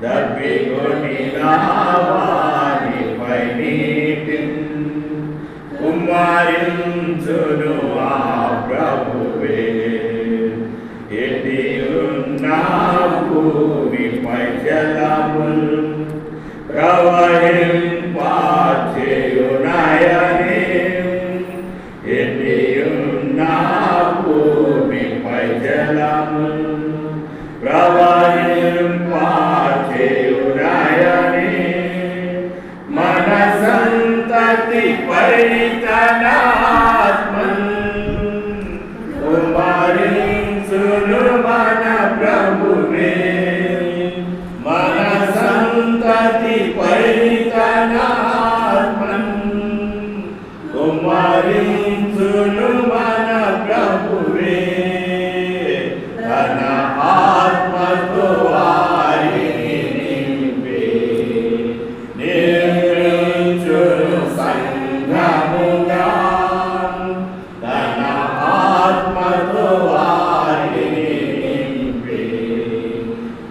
దప్పికొని నావానిపై నీటి కుమ్మరించును ఆ ప్రభువే. ఎట్టియున్నా భూమిపై జలములు ప్రవహింపచేయునయని, ఎట్టియున్నా భూమిపై జలములు ప్రవహింపచేయునయని, మన సంతతిపై తన ఆత్మను కుమ్మరించును మన ప్రభువే. మన సంతతిపై తన ఆత్మను కుమ్మరించును మన ప్రభువే. తన ఆత్మతో వారిని నింపి నిర్మించును సంఘముగా. తన ఆత్మతో వారిని నింపి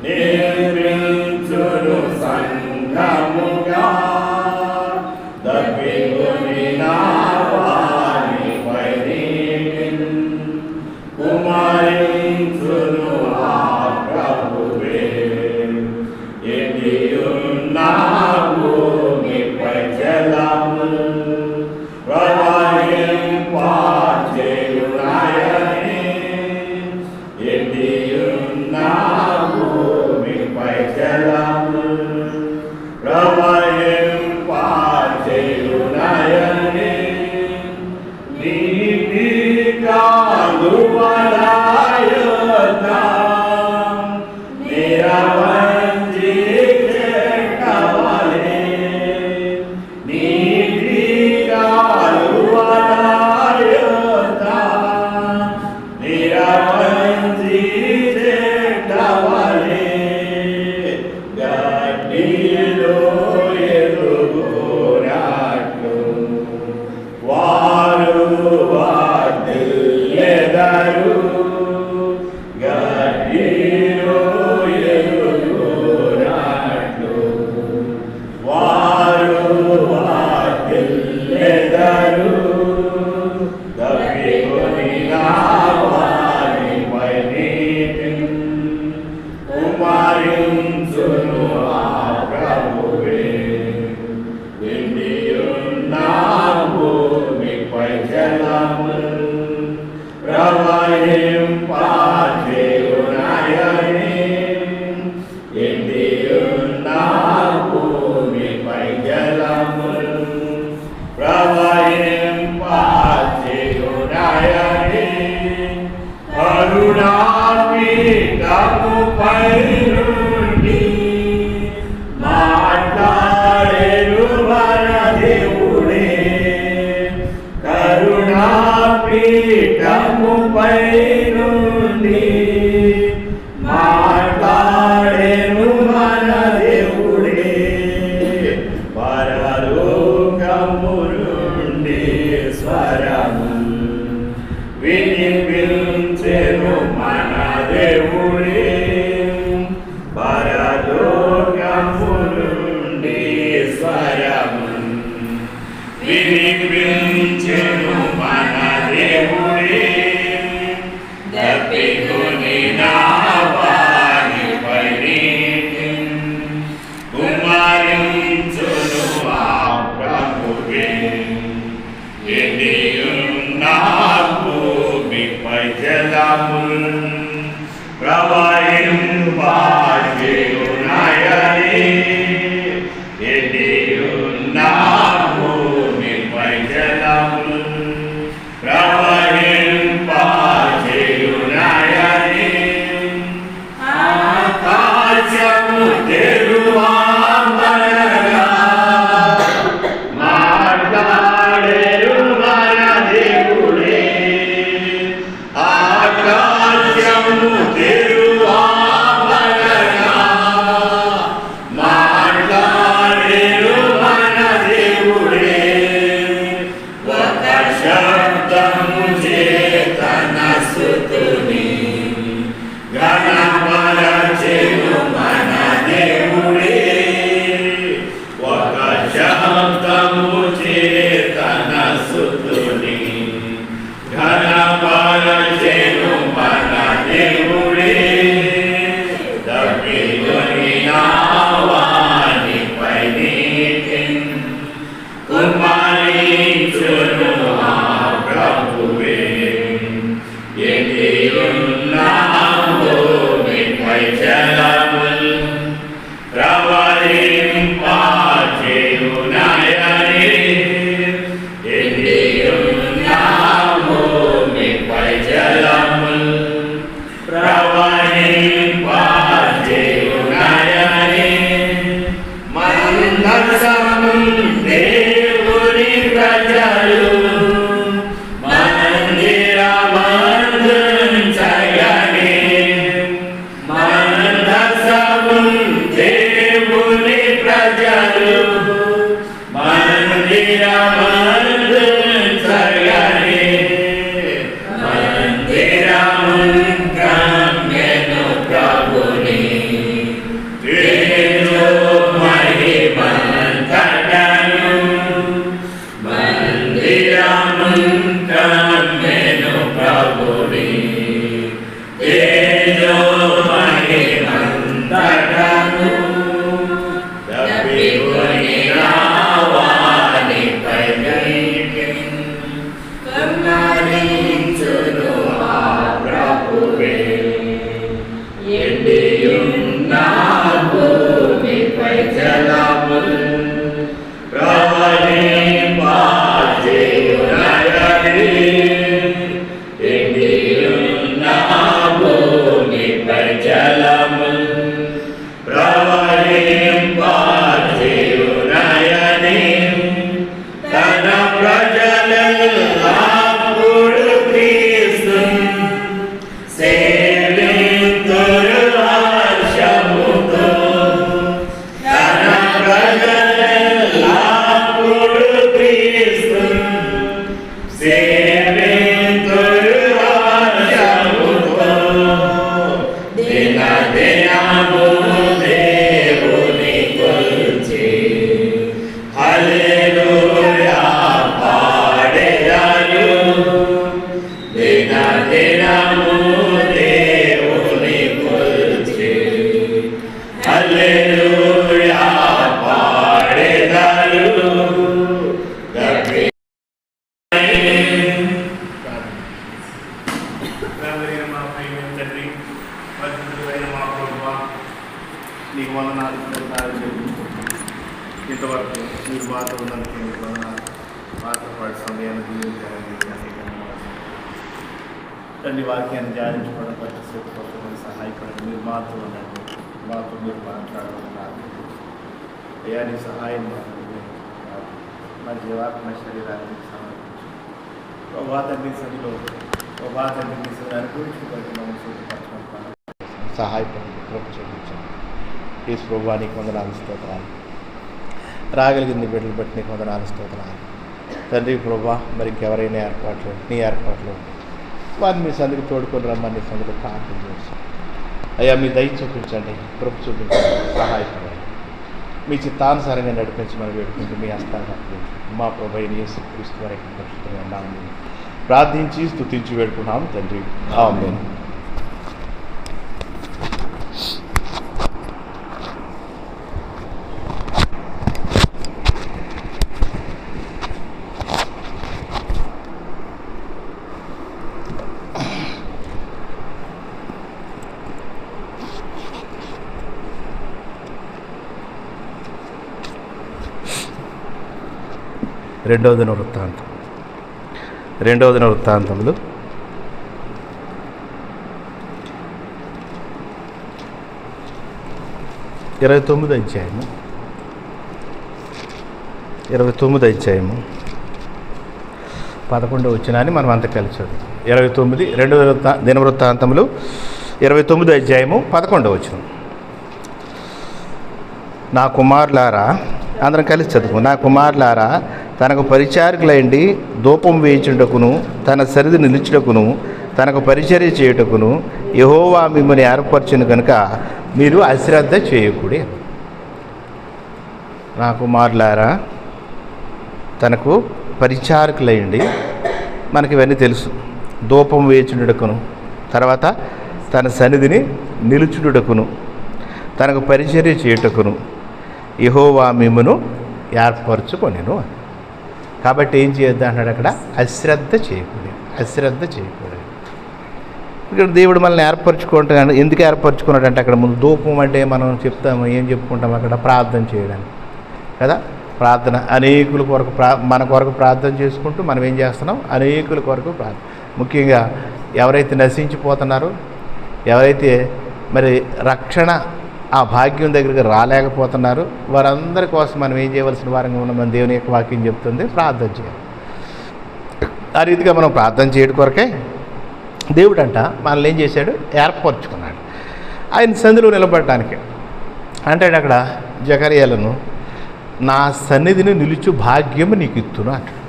నిర్మించును సంఘముగా. దప్పికొని నావానిపై నీటిని కుమ్మరించును ఆ ప్రభువే. ఎట్టియున్నా భూమిపై జలములు ప్రవహింపచేయునయని, ఎట్టియున్నా భూమిపై జలములు ప్రవహింపచేయునయని, నీటి కాలువల యొద్ద నిరవంజి చెట్టవలె, నీటి కాలువల యొద్ద నిరవంజి చెట్టవలె, గడ్డిలో ఎదుగునట్లు వారు వర్ధిల్లెదరు. గడ్డిలో ఎదుగునట్లు వారు వర్ధిల్లెదరు. దప్పికొని నావానిపై నీటిని కుమ్మరించును ఆ ప్రభువే. ఎట్టియున్నా భూమిపై జలములు ప్రవహింపచేయునయని, ఎట్టియున్నా భూమిపై జలములు ప్రవహింపచేయునయని, కరుణాపీఠముపై నుండి మాట్లాడెను మన దేవుడే. కరుణాపీఠముపై నుండి మాట్లాడెను మన దేవుడే. పరలోకము నుండి స్వరము వినిపించెను మన దేవుడే. పరలోకము నుండి స్వరము వినిపించెను మన దేవుడే. దప్పికొని నావానిపై నీటిని కుమ్మరించును ఆ ప్రభువే. ఎట్టియున్నా భూమిపై జలములు ప్రవహింపచేయునయని, ఎట్టియున్నా భూమిపై జలములు ప్రవహింపచేయునయని, ఆకాశము తెరువబడగా మాట్లాడెను మన దేవుడే. ఆకాశము తెరువబడగా మాట్లాడెను మన దేవుడే. ఒక శబ్దము చేతన స్తుతిని ఘనపరచెను జలముల్ ప్రవహింపచేయునయని ఎండియున్న భూమిపై జలముల్ ప్రవహింపచేయునయని మందసము దేవుని ప్రజలు మందిరమందుంచగని మందసము దేవుని ప్రజలు మందిరమందుంచగని మందిరము గమ్యను ప్రభుని తేజో మహిమంతటను మందిరము గమ్యను ప్రభుని తేజో మహిమంతటను దప్పికొని రావానిపై కరుణించును ఆ ప్రభువే ఎండియున్న భూమిపై జలముల్ ప్రవహింపచేయునయని ఎండియున్న భూమిపై జలముల్ ప్రవహింపచేయునయని తన ప్రజలెల్లప్పుడు క్రీస్తును సేవింతురు హర్షముతో తన ప్రజలెల్లప్పుడు క్రీస్తును సేవింతురు హర్షముతో దినదినము దేవుని కొలిచి హల్లెలూయా పాడెదరు దినదినము దేవుని కొలిచి హల్లెలూయా పాడెదరు ప్రేమలైన మా ప్రియమైన తండ్రి, పరిశుద్ధుడైన మా ప్రభువా, నీకు వందనాలు చెల్లించుకుంటున్నాను. ఇంతవరకు మీరు మాతో ఉన్నందుకు మీకు వందనాలు. మాతో పాటు సమయాన్ని దీవించాలని తండ్రి వాక్యాన్ని ధ్యానించుకోవడం కొద్దిసేపు కోసం సహాయపడండి. మీరు మాతో ఉండండి, మాతో మీరు మాట్లాడాలి. అయ్యా నీ సహాయం మా జీవాత్మ శరీరాన్ని సమర్పించు. ప్రభా తండ్రి సదిలో సహాయపడండి, కృప చూపించండి. ఈ ప్రభువా నీకు వందనాలు స్తోత్రాలు. రాగలిగింది బిడ్డలు బట్టి నీకు వందనాలు స్తోత్రాలు. తండ్రి ప్రభువా, మరి ఇంకెవరైనా నీ ఏర్పాట్లు వారిని మీ సందుకు తోడుకొని రమ్మని సందుకు ప్రార్థన చేసి అయ్యా మీ దయ చూపించండి, కృప చూపించండి, సహాయపడండి. మీ చిత్తానుసారంగా నడిపించమని వేడుకుంటూ మీ హస్తాన్ని అర్పించండి. మా ప్రభు అయిన యేసుక్రీస్తు వారి పరిశుద్ధమైన నామమున ప్రార్థించి స్తుతించి వేడుకున్నాం తండ్రి, ఆమేన్. రెండవ దిన వృత్తాంతములు 29వ అధ్యాయము 11వ వచనాన్ని మనం అంత కలిసి చదువు. 29 రెండవ దిన వృత్తాంతములు 29వ అధ్యాయము 11వ వచనం. నా కుమారులారా, అందరం కలిసి చదువు. నా కుమారులారా, తనకు పరిచారకులైండి ధూపం వేయించుటకును తన సరిది నిలుచుటకును తనకు పరిచర్య చేయుటకును యెహోవా మిమ్మల్ని ఏర్పరచును కనుక మీరు అశ్రద్ధ చేయకూడే. నా కుమారులారా, తనకు పరిచారకులైండి, మనకి ఇవన్నీ తెలుసు. ధూపం వేయించుటకును, తర్వాత తన సన్నిధిని నిలుచుటకును తనకు పరిచర్య చేయుటకును యెహోవా మిమ్మును ఏర్పరచుకొనెను. కాబట్టి ఏం చేయొద్దు అన్నాడు అక్కడ? అశ్రద్ధ చేయకూడదు. ఇక్కడ దేవుడు మనల్ని ఏర్పరచుకుంటాడు. ఎందుకు ఏర్పరచుకున్నాడంటే అక్కడ ముందు ధూపం అంటే మనం చెప్తాము, ఏం చెప్పుకుంటాం అక్కడ ప్రార్థన చేయడానికి కదా. ప్రార్థన అనేకుల కొరకు మన కొరకు ప్రార్థన చేసుకుంటూ మనం ఏం చేస్తున్నాం, అనేకుల కొరకు ప్రార్థన. ముఖ్యంగా ఎవరైతే నశించిపోతున్నారో, ఎవరైతే మరి రక్షణ ఆ భాగ్యం దగ్గరికి రాలేకపోతున్నారు, వారందరి కోసం మనం ఏం చేయవలసిన వారంగా ఉన్న మన దేవుని యొక్క వాక్యం చెప్తుంది, ప్రార్థన చేయాలి. ఆ రీతిగా మనం ప్రార్థన చేయడం కొరకే దేవుడంట మనల్ని ఏం చేశాడు, ఏర్పరచుకున్నాడు ఆయన సంధిలో నిలబడటానికి. అంటాడు అక్కడ జకర్యాలను, నా సన్నిధిని నిలుచు భాగ్యము నీకు ఇత్తును అంటాడు.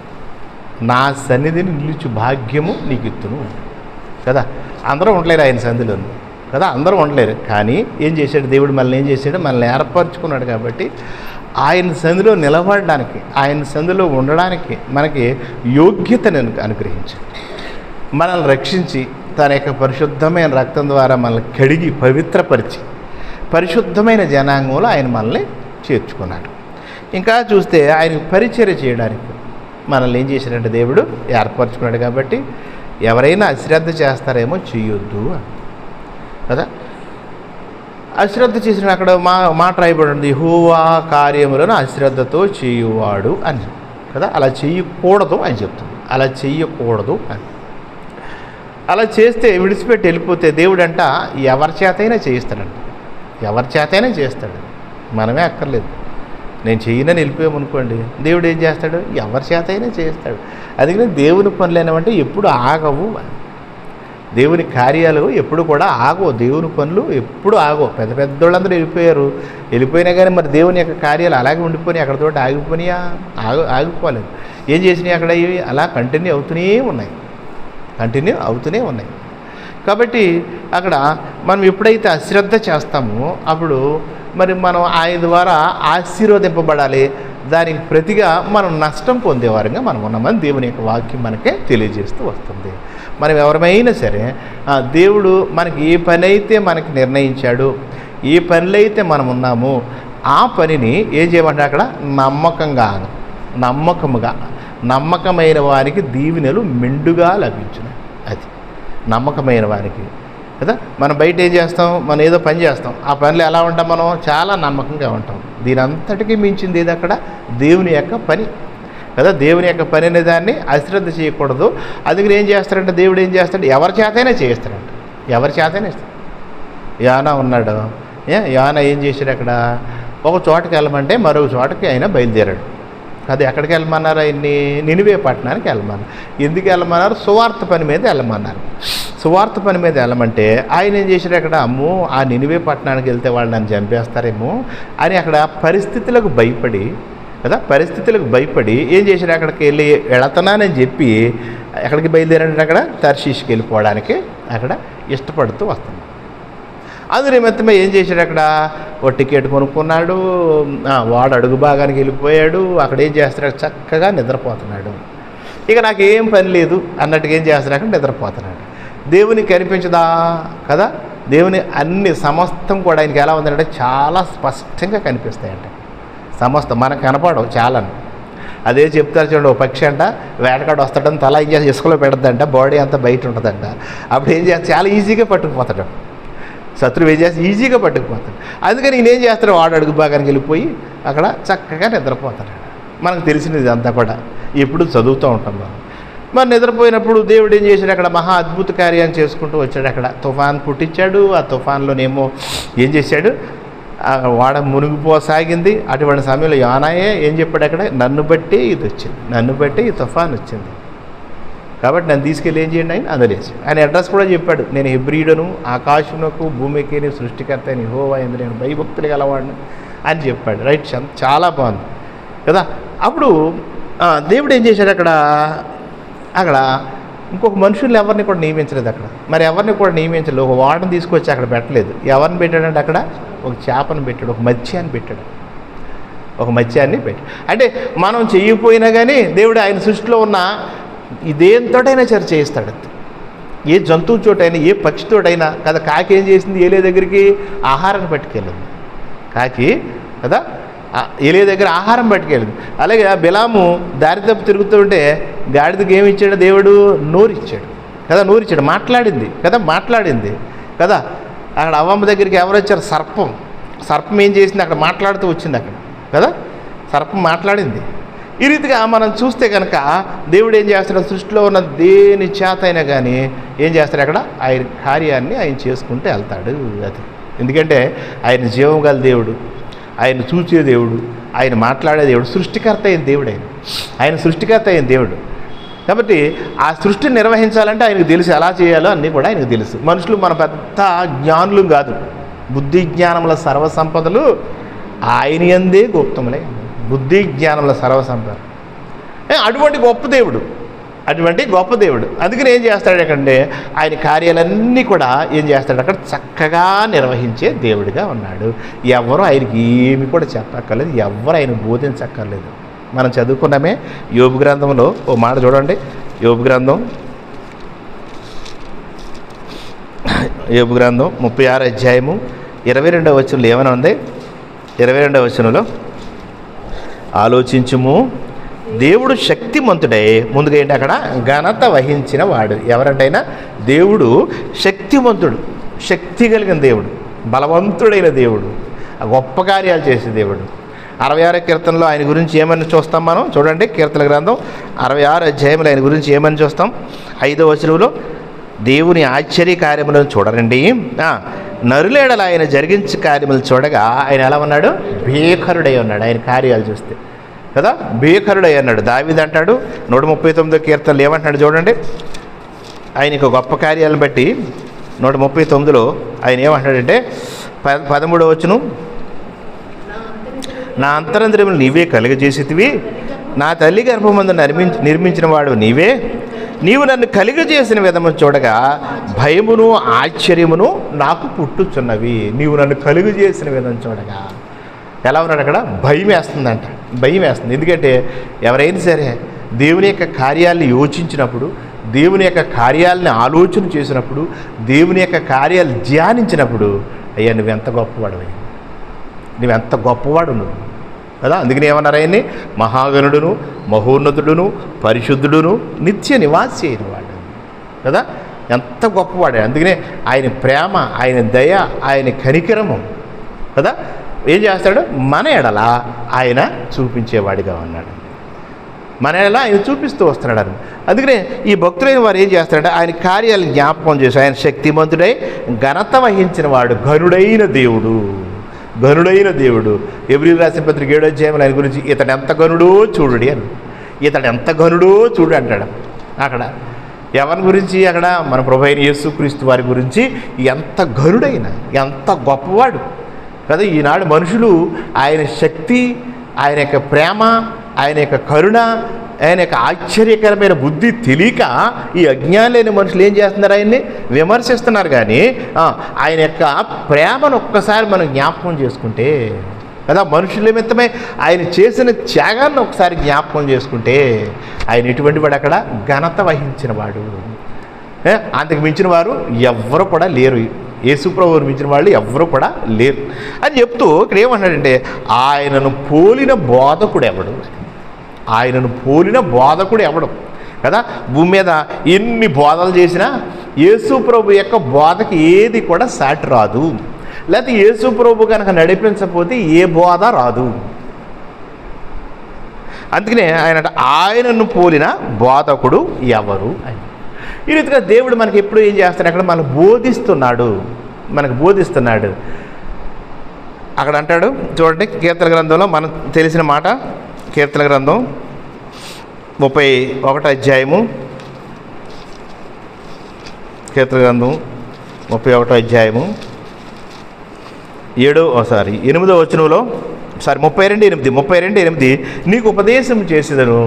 నా సన్నిధిని నిలుచు భాగ్యము నీకు ఇత్తును కదా. అందరూ ఉండలేరు ఆయన సన్నిధిలోను కదా, అందరూ ఉండలేరు. కానీ ఏం చేశాడు దేవుడు, మనల్ని ఏం చేశాడు, మనల్ని ఏర్పరచుకున్నాడు. కాబట్టి ఆయన సంధిలో నిలబడడానికి, ఆయన సంధిలో ఉండడానికి మనకి యోగ్యతను అనుగ్రహించాడు. మనల్ని రక్షించి తన యొక్క పరిశుద్ధమైన రక్తం ద్వారా మనల్ని కడిగి పవిత్రపరిచి పరిశుద్ధమైన జనాంగంలో ఆయన మనల్ని చేర్చుకున్నాడు. ఇంకా చూస్తే ఆయనకు పరిచర్య చేయడానికి మనల్ని ఏం చేశాడంటే దేవుడు ఏర్పరచుకున్నాడు. కాబట్టి ఎవరైనా అశ్రద్ధ చేస్తారేమో చేయొద్దు కదా. అశ్రద్ధ చేసిన అక్కడ మాట రాయబడింది, యెహోవా కార్యములను అశ్రద్ధతో చేయువాడు అని కదా. అలా చేయకూడదు అని చెప్తుంది, అలా చెయ్యకూడదు అని. అలా చేస్తే విడిచిపెట్టి వెళ్ళిపోతే దేవుడు అంట ఎవరి చేతైనా చేయిస్తాడంట, ఎవరి చేతైనా చేస్తాడు, మనమే అక్కర్లేదు. నేను చెయ్యనని వెళ్ళిపోయామనుకోండి, దేవుడు ఏం చేస్తాడు, ఎవరి చేతైనా చేస్తాడు. అందుకని దేవుని పనులు ఏమంటే ఎప్పుడు ఆగవు, దేవుని కార్యాలు ఎప్పుడు కూడా ఆగవు, దేవుని పనులు ఎప్పుడు ఆగవు. పెద్ద పెద్దోళ్ళందరూ వెళ్ళిపోయినా కానీ మరి దేవుని యొక్క కార్యాలు అలాగే ఉండిపోయినాయి, అక్కడతోటి ఆగిపోయినాయా, ఆగిపోలేదు. ఏం చేసినాయి అక్కడ, ఇవి అలా కంటిన్యూ అవుతూనే ఉన్నాయి. కాబట్టి అక్కడ మనం ఎప్పుడైతే అశ్రద్ధ చేస్తామో అప్పుడు మరి మనం ఆయన ద్వారా ఆశీర్వదింపబడాలి, దానికి ప్రతిగా మనం నష్టం పొందేవారంగా మనం ఉన్నామని దేవుని యొక్క వాక్యం మనకే తెలియజేస్తూ వస్తుంది. మనం ఎవరమైనా సరే దేవుడు మనకి ఏ పని అయితే మనకి నిర్ణయించాడు, ఏ పనిలో అయితే మనం ఉన్నామో ఆ పనిని ఏం చేయమంటే అక్కడ నమ్మకమైన వారికి దీవెనలు మెండుగా లభించును. అది నమ్మకమైన వారికి కదా. మనం బయట ఏం చేస్తాం, మనం ఏదో పని చేస్తాం, ఆ పనిలో ఎలా ఉంటాం, మనం చాలా నమ్మకంగా ఉంటాం. దీని అంతటికీ మించింది ఏది అక్కడ, దేవుని యొక్క పని కదా. దేవుని యొక్క పని అనే దాన్ని అశ్రద్ధ చేయకూడదు. అందుకని ఏం చేస్తాడంటే దేవుడు ఏం చేస్తాడు, ఎవరి చేతైనా చేయిస్తాడంట, ఎవరి చేతైనా ఇస్తాడు. యోనా ఉన్నాడు, యోనా ఏం చేశాడు, అక్కడ ఒక చోటకి వెళ్ళమంటే మరొక చోటకి ఆయన బయలుదేరాడు. అది ఎక్కడికి వెళ్ళమన్నారు, ఆయన్ని నినివే పట్టణానికి వెళ్ళమన్నారు. ఎందుకు వెళ్ళమన్నారు, సువార్త పని మీద వెళ్ళమన్నారు. సువార్త పని మీద వెళ్ళమంటే ఆయన ఏం చేశాడు, అక్కడ అమ్మో ఆ నినివే పట్టణానికి వెళ్తే వాళ్ళు నన్ను చంపేస్తారేమో అని అక్కడ పరిస్థితులకు భయపడి ఏం చేశాడు, అక్కడికి వెళ్ళి వెళుతున్నానని చెప్పి ఎక్కడికి బయలుదేరాడు, అక్కడ తర్షీష్కి వెళ్ళిపోవడానికి అక్కడ ఇష్టపడుతూ వస్తున్నాడు. అందు నిమిత్తమే ఏం చేశాడు, అక్కడ ఓ టికెట్ కొనుక్కున్నాడు, వాడు అడుగు భాగానికి వెళ్ళిపోయాడు. అక్కడ ఏం చేస్తాడు, చక్కగా నిద్రపోతున్నాడు. ఇక నాకేం పని లేదు అన్నట్టుగా ఏం చేస్తాడు, అక్కడ నిద్రపోతున్నాడు. దేవునికి కనిపించదా కదా, దేవుని అన్ని సమస్తం కూడా ఆయనకి ఎలా ఉందంటే చాలా స్పష్టంగా కనిపిస్తాయంట. సమస్తం మనకు కనపడవు చాలా. అదే చెప్తారు చూడండి, ఓ పక్షి అంట వేటగాడు వస్తాడని తల ఏం చేసి ఇసుకలో పెడద్దంట, బాడీ అంతా బయట ఉంటుందంట. అప్పుడు ఏం చేస్తా, చాలా ఈజీగా పట్టుకుపోతాడు, శత్రువు ఏం చేస్తే ఈజీగా పట్టుకుపోతాడు. అందుకని నేనేం చేస్తాడు, వాడు అడుగు భాగానికి వెళ్ళిపోయి అక్కడ చక్కగా నిద్రపోతాడు. మనకు తెలిసినది ఇదంతా కూడా ఎప్పుడు చదువుతూ ఉంటాం మనం. మరి నిద్రపోయినప్పుడు దేవుడు ఏం చేశాడు, అక్కడ మహా అద్భుత కార్యాన్ని చేసుకుంటూ వచ్చాడు. అక్కడ తుఫాన్ పుట్టించాడు. ఆ తుఫాన్లోనేమో ఏం చేశాడు, వాడ మునిగిపోసాగింది. అటువంటి సమయంలో యోనాయే ఏం చెప్పాడు, అక్కడ నన్ను బట్టి ఇది వచ్చింది, నన్ను బట్టి ఈ తుఫాన్ వచ్చింది, కాబట్టి నన్ను తీసుకెళ్ళి ఏం చేయండి ఆయన అందలేసాడు. ఆయన అడ్రస్ కూడా చెప్పాడు, నేను హెబ్రీయుడను, ఆకాశమునకు భూమికి సృష్టికర్త అయిన యెహోవా యందు నేను భయభక్తులు గలవాడిని అని చెప్పాడు. రైట్, చాలా బాగుంది కదా. అప్పుడు దేవుడు ఏం చేశాడు, అక్కడ ఇంకొక మనుషుల్ని ఎవరిని కూడా నియమించలేదు. అక్కడ మరి ఎవరిని కూడా నియమించలేదు. ఒక వాడని తీసుకొచ్చి అక్కడ పెట్టలేదు. ఎవరిని పెట్టాడంటే అక్కడ ఒక చేపను పెట్టాడు, ఒక మత్స్యాన్ని పెట్టాడు, అంటే మనం చెయ్యిపోయినా కానీ దేవుడు ఆయన సృష్టిలో ఉన్న ఇదేంతోటైనా చేయిస్తాడు. ఏ జంతువు చోటైనా, ఏ పక్షితోటైనా కదా. కాకి ఏం చేసింది, ఏలే దగ్గరికి ఆహారాన్ని పట్టుకెళ్ళింది. కాకి కదా ఏలే దగ్గర ఆహారం పట్టుకెళ్ళింది. అలాగే బిలాము దారి తప్పు తిరుగుతూ ఉంటే గాడిదకి ఏమి ఇచ్చాడు, దేవుడు నోరు ఇచ్చాడు. కదా, నూరిచ్చాడు, మాట్లాడింది కదా. అక్కడ అవ్వమ్మ దగ్గరికి ఎవరు వచ్చారు? సర్పం ఏం చేసింది? అక్కడ మాట్లాడుతూ వచ్చింది అక్కడ కదా, సర్పం మాట్లాడింది. ఈ రీతిగా మనం చూస్తే కనుక దేవుడు ఏం చేస్తాడు? సృష్టిలో ఉన్న దేని చేత అయినా కానీ ఏం చేస్తాడు? అక్కడ ఆయన కార్యాన్ని ఆయన చేసుకుంటూ వెళ్తాడు. అది ఎందుకంటే ఆయన జీవం గల దేవుడు, ఆయన చూసే దేవుడు, ఆయన మాట్లాడే దేవుడు, సృష్టికర్త అయిన దేవుడు, ఆయన సృష్టికర్త అయిన దేవుడు. కాబట్టి ఆ సృష్టిని నిర్వహించాలంటే ఆయనకు తెలుసు, ఎలా చేయాలో అన్నీ కూడా ఆయనకు తెలుసు. మనుషులు మన పెద్ద జ్ఞానులు కాదు, బుద్ధి జ్ఞానముల సర్వసంపదలు ఆయన యందే గుప్తములే. బుద్ధి జ్ఞానముల సర్వసంపద అటువంటి గొప్ప దేవుడు. అందుకని ఏం చేస్తాడు అక్కడంటే ఆయన కార్యాలన్నీ కూడా ఏం చేస్తాడు? అక్కడ చక్కగా నిర్వహించే దేవుడిగా ఉన్నాడు. ఎవరు ఆయనకి ఏమి కూడా చెప్పక్కర్లేదు, ఎవరు ఆయన బోధించక్కర్లేదు. మనం చదువుకున్నామే యోబు గ్రంథంలో ఓ మాట చూడండి. యోబు గ్రంథం 36వ అధ్యాయము 22వ వచనంలో ఏమైనా ఉంది? 22వ వచనంలో ఆలోచించుము, దేవుడు శక్తిమంతుడై, ముందుగా ఏంటి అక్కడ? ఘనత వహించిన వాడు. ఎవరంటైనా దేవుడు శక్తిమంతుడు, శక్తి కలిగిన దేవుడు, బలవంతుడైన దేవుడు, గొప్ప కార్యాలు చేసే దేవుడు. 66వ కీర్తనలో ఆయన గురించి ఏమని చూస్తాం మనం? చూడండి, కీర్తన గ్రంథం 66వ అధ్యాయంలో ఆయన గురించి ఏమని చూస్తాం? 5వ వచనంలో దేవుని ఆశ్చర్య కార్యములను చూడరండి, నరులేడల ఆయన జరిగించే కార్యములు చూడగా ఆయన ఎలా ఉన్నాడు? భీకరుడై ఉన్నాడు. ఆయన కార్యాలు చూస్తే కదా, భీకరుడై అన్నాడు. దావీదు అంటాడు 139వ కీర్తనలు ఏమంటున్నాడు చూడండి. ఆయనకు గొప్ప కార్యాలను బట్టి 139లో ఆయన ఏమంటాడంటే 13వ వచనం, నా అంతరంద్రియములు నీవే కలుగజేసేటివి, నా తల్లి గర్భమందు నిర్మించిన వాడు నీవే, నీవు నన్ను కలుగజేసిన విధము చూడగా భయమును ఆశ్చర్యమును నాకు పుట్టుచున్నవి. నీవు నన్ను కలుగజేసిన విధం చూడగా ఎలా ఉన్నాడు? అక్కడ భయం వేస్తుందంట, భయం వేస్తుంది. ఎందుకంటే ఎవరైనా సరే దేవుని యొక్క కార్యాలను యోచించినప్పుడు, దేవుని యొక్క కార్యాలని ఆలోచన చేసినప్పుడు, దేవుని యొక్క కార్యాలు ధ్యానించినప్పుడు, అయ్యా నువ్వెంత గొప్పవాడు, నువ్వెంత గొప్పవాడు నువ్వు కదా. అందుకని ఏమన్నారు? ఆయన్ని మహాగణుడును, మహోన్నతుడును, పరిశుద్ధుడును, నిత్య నివాసి అయిన వాడు కదా. ఎంత గొప్పవాడు. అందుకనే ఆయన ప్రేమ, ఆయన దయ, ఆయన కనికరము కదా ఏం చేస్తాడు? మన ఎడల ఆయన చూపించేవాడిగా ఉన్నాడు, మన ఎడల ఆయన చూపిస్తూ వస్తున్నాడు. అందుకనే ఈ భక్తులైన వారు ఏం చేస్తారంటే ఆయన కార్యాలను జ్ఞాపకం చేసి ఆయన శక్తిమంతుడై ఘనత వహించిన వాడు, ఘనుడైన దేవుడు. ఎబ్రీయులకు రాసిన పత్రిక 7వ అధ్యాయంలో ఆయన గురించి ఇతడు ఎంత ఘనుడో చూడుడి అని, ఇతడు ఎంత ఘనుడో చూడు అంటాడు. అక్కడ ఎవరి గురించి? అక్కడ మన ప్రభువైన అయిన యేసుక్రీస్తు వారి గురించి ఎంత ఘనుడైన, ఎంత గొప్పవాడు కదా. ఈనాడు మనుషులు ఆయన శక్తి, ఆయన యొక్క ప్రేమ, ఆయన యొక్క కరుణ, ఆయన యొక్క ఆశ్చర్యకరమైన బుద్ధి తెలియక ఈ అజ్ఞానులైన మనుషులు ఏం చేస్తున్నారు? ఆయన్ని విమర్శిస్తున్నారు. కానీ ఆయన యొక్క ప్రేమను ఒక్కసారి మనం జ్ఞాపకం చేసుకుంటే కదా, మనుషుల నిమిత్తమై ఆయన చేసిన త్యాగాన్ని ఒకసారి జ్ఞాపకం చేసుకుంటే ఆయన ఎటువంటి వాడు? అక్కడ ఘనత వహించిన వాడు. అంతకు మించిన వారు ఎవ్వరు కూడా లేరు, యేసుప్రభువుని మించిన వాళ్ళు ఎవ్వరూ కూడా లేరు అని చెప్తూ ఇక్కడ ఏమన్నాడంటే ఆయనను పోలిన బోధకుడు ఎవడు కదా. భూమి మీద ఎన్ని బోధలు చేసినా యేసుప్రభు యొక్క బోధకి ఏది కూడా సాటి రాదు. లేకపోతే యేసుప్రభు కనుక నడిపించకపోతే ఏ బోధ రాదు. అందుకనే ఆయనను పోలిన బోధకుడు ఎవరు అని. ఈ రీతిగా దేవుడు మనకి ఎప్పుడు ఏం చేస్తాడు? అక్కడ మనకు బోధిస్తున్నాడు. అక్కడ అంటాడు చూడండి, కీర్తన గ్రంథంలో మనం తెలిసిన మాట, కీర్తన గ్రంథం 31వ అధ్యాయము, కీర్తన గ్రంథం 31వ అధ్యాయము 8వ వచనంలో 32:8 నీకు ఉపదేశం చేసేదను,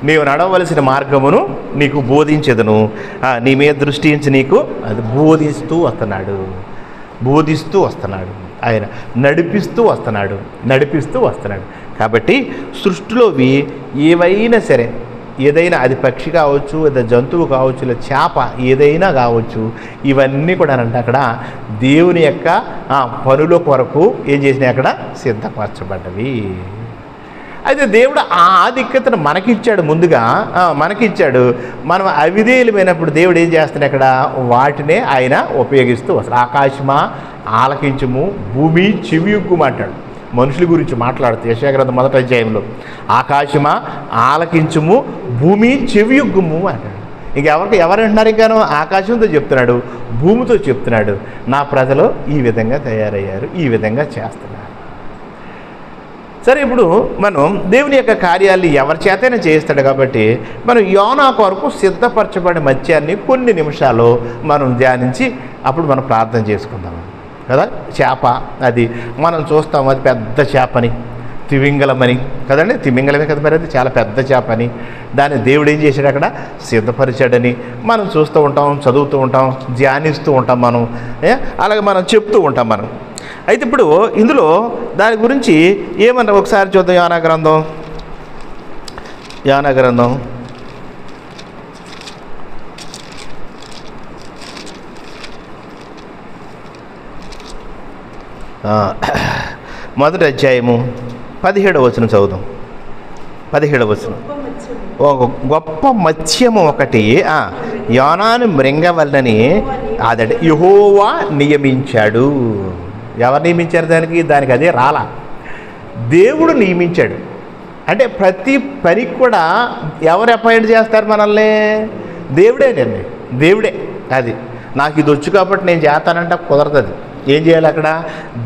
నీవు నడవలసిన మార్గమును నీకు బోధించేదను, నీ మీద దృష్టి ఉంచి నీకు అది బోధిస్తూ వస్తున్నాడు. ఆయన నడిపిస్తూ వస్తున్నాడు. కాబట్టి సృష్టిలోవి ఏవైనా సరే, ఏదైనా అది పక్షి కావచ్చు, లేదా జంతువు కావచ్చు, లేదా చేప ఏదైనా కావచ్చు, ఇవన్నీ కూడా అక్కడ దేవుని యొక్క పనుల కొరకు ఏం చేసినాయి? అక్కడ సిద్ధపరచబడ్డవి. అయితే దేవుడు ఆ ఆధిక్యతను మనకిచ్చాడు, ముందుగా మనకిచ్చాడు. మనం అవిధేయులమైనప్పుడు దేవుడు ఏం చేస్తాడు, అక్కడ వాటినే ఆయన ఉపయోగిస్తూ వస్తాడు. ఆకాశమా ఆలకించుము, భూమి చెవియొగ్గుమంటాడు. మనుషుల గురించి మాట్లాడుతూ యెషయా గ్రంథం 1వ అధ్యాయంలో ఆకాశమా ఆలకించుము, భూమి చెవియొగ్గుము అంటాడు. ఎవరంటున్నారు? ఇంకాను ఆకాశంతో చెప్తున్నాడు, భూమితో చెప్తున్నాడు, నా ప్రజలు ఈ విధంగా తయారయ్యారు, ఈ విధంగా చేస్తున్నారు. సరే, ఇప్పుడు మనం దేవుని యొక్క కార్యాలు ఎవరి చేతైనా చేయిస్తాడు కాబట్టి మనం యోనా కొరకు సిద్ధపరచబడిన మత్స్యాన్ని కొన్ని నిమిషాలు మనం ధ్యానించి అప్పుడు మనం ప్రార్థన చేసుకుందాం కదా. చేప అది మనం చూస్తాం, అది పెద్ద చేపని, తిమింగలమని కదండి, తిమింగలమే కదా మరి, అది చాలా పెద్ద చేపని. దాన్ని దేవుడు ఏం చేశాడు, అక్కడ సిద్ధపరిచాడని మనం చూస్తూ ఉంటాం, చదువుతూ ఉంటాం, ధ్యానిస్తూ ఉంటాం మనం, అలాగే మనం చెప్తూ ఉంటాం మనం. అయితే ఇప్పుడు ఇందులో దాని గురించి ఏమన్నా ఒకసారి చూద్దాం. యోనా గ్రంథం 1వ అధ్యాయము 17వ వచనం చదువుదాం. 17వ వచనం. ఒక గొప్ప మత్స్యము ఒకటి యోనాను మృంగవలనని అదంటే యెహోవా నియమించాడు. ఎవరు నియమించారు? దానికి అదే రాలా, దేవుడు నియమించాడు. అంటే ప్రతి పనికి కూడా ఎవరు అపాయింట్ చేస్తారు మనల్ని? దేవుడేనండి, దేవుడే. అది నాకు ఇది వచ్చు కాబట్టి నేను చేస్తానంటే కుదరదు. అది ఏం చేయాలి? అక్కడ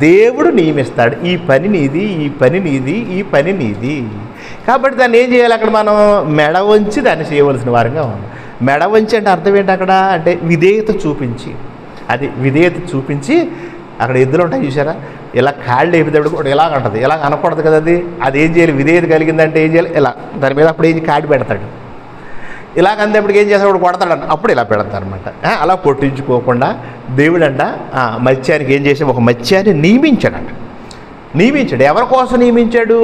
దేవుడు నియమిస్తాడు, ఈ పని నీది, ఈ పని నీది, ఈ పని నీది. కాబట్టి దాన్ని ఏం చేయాలి? అక్కడ మనం మెడ వంచి దాన్ని చేయవలసిన వారంగా ఉన్నాం. మెడ వంచి అంటే అర్థం ఏంటి అక్కడ అంటే విధేయత చూపించి, అది విధేయత చూపించి. అక్కడ ఎద్దులు ఉంటాయి చూసారా, ఇలా కాళ్ళు వేపినప్పుడు కూడా ఇలాగ ఉంటుంది, ఇలాగ అనకూడదు కదా. అది ఏం చేయాలి? విధేయత కలిగిందంటే ఏం చేయాలి? ఇలా దాని మీద అప్పుడు ఏం కాడి పెడతాడు, ఇలాగ అందేప్పటికి ఏం చేస్తాడు? కొడతాడు, అప్పుడు ఇలా పెడతాడు అనమాట. అలా కొట్టించుకోకుండా దేవుడంట మత్స్యానికి ఏం చేసి ఒక మత్స్యాన్ని నియమించాడంట. నియమించాడు. ఎవరి కోసం నియమించాడు?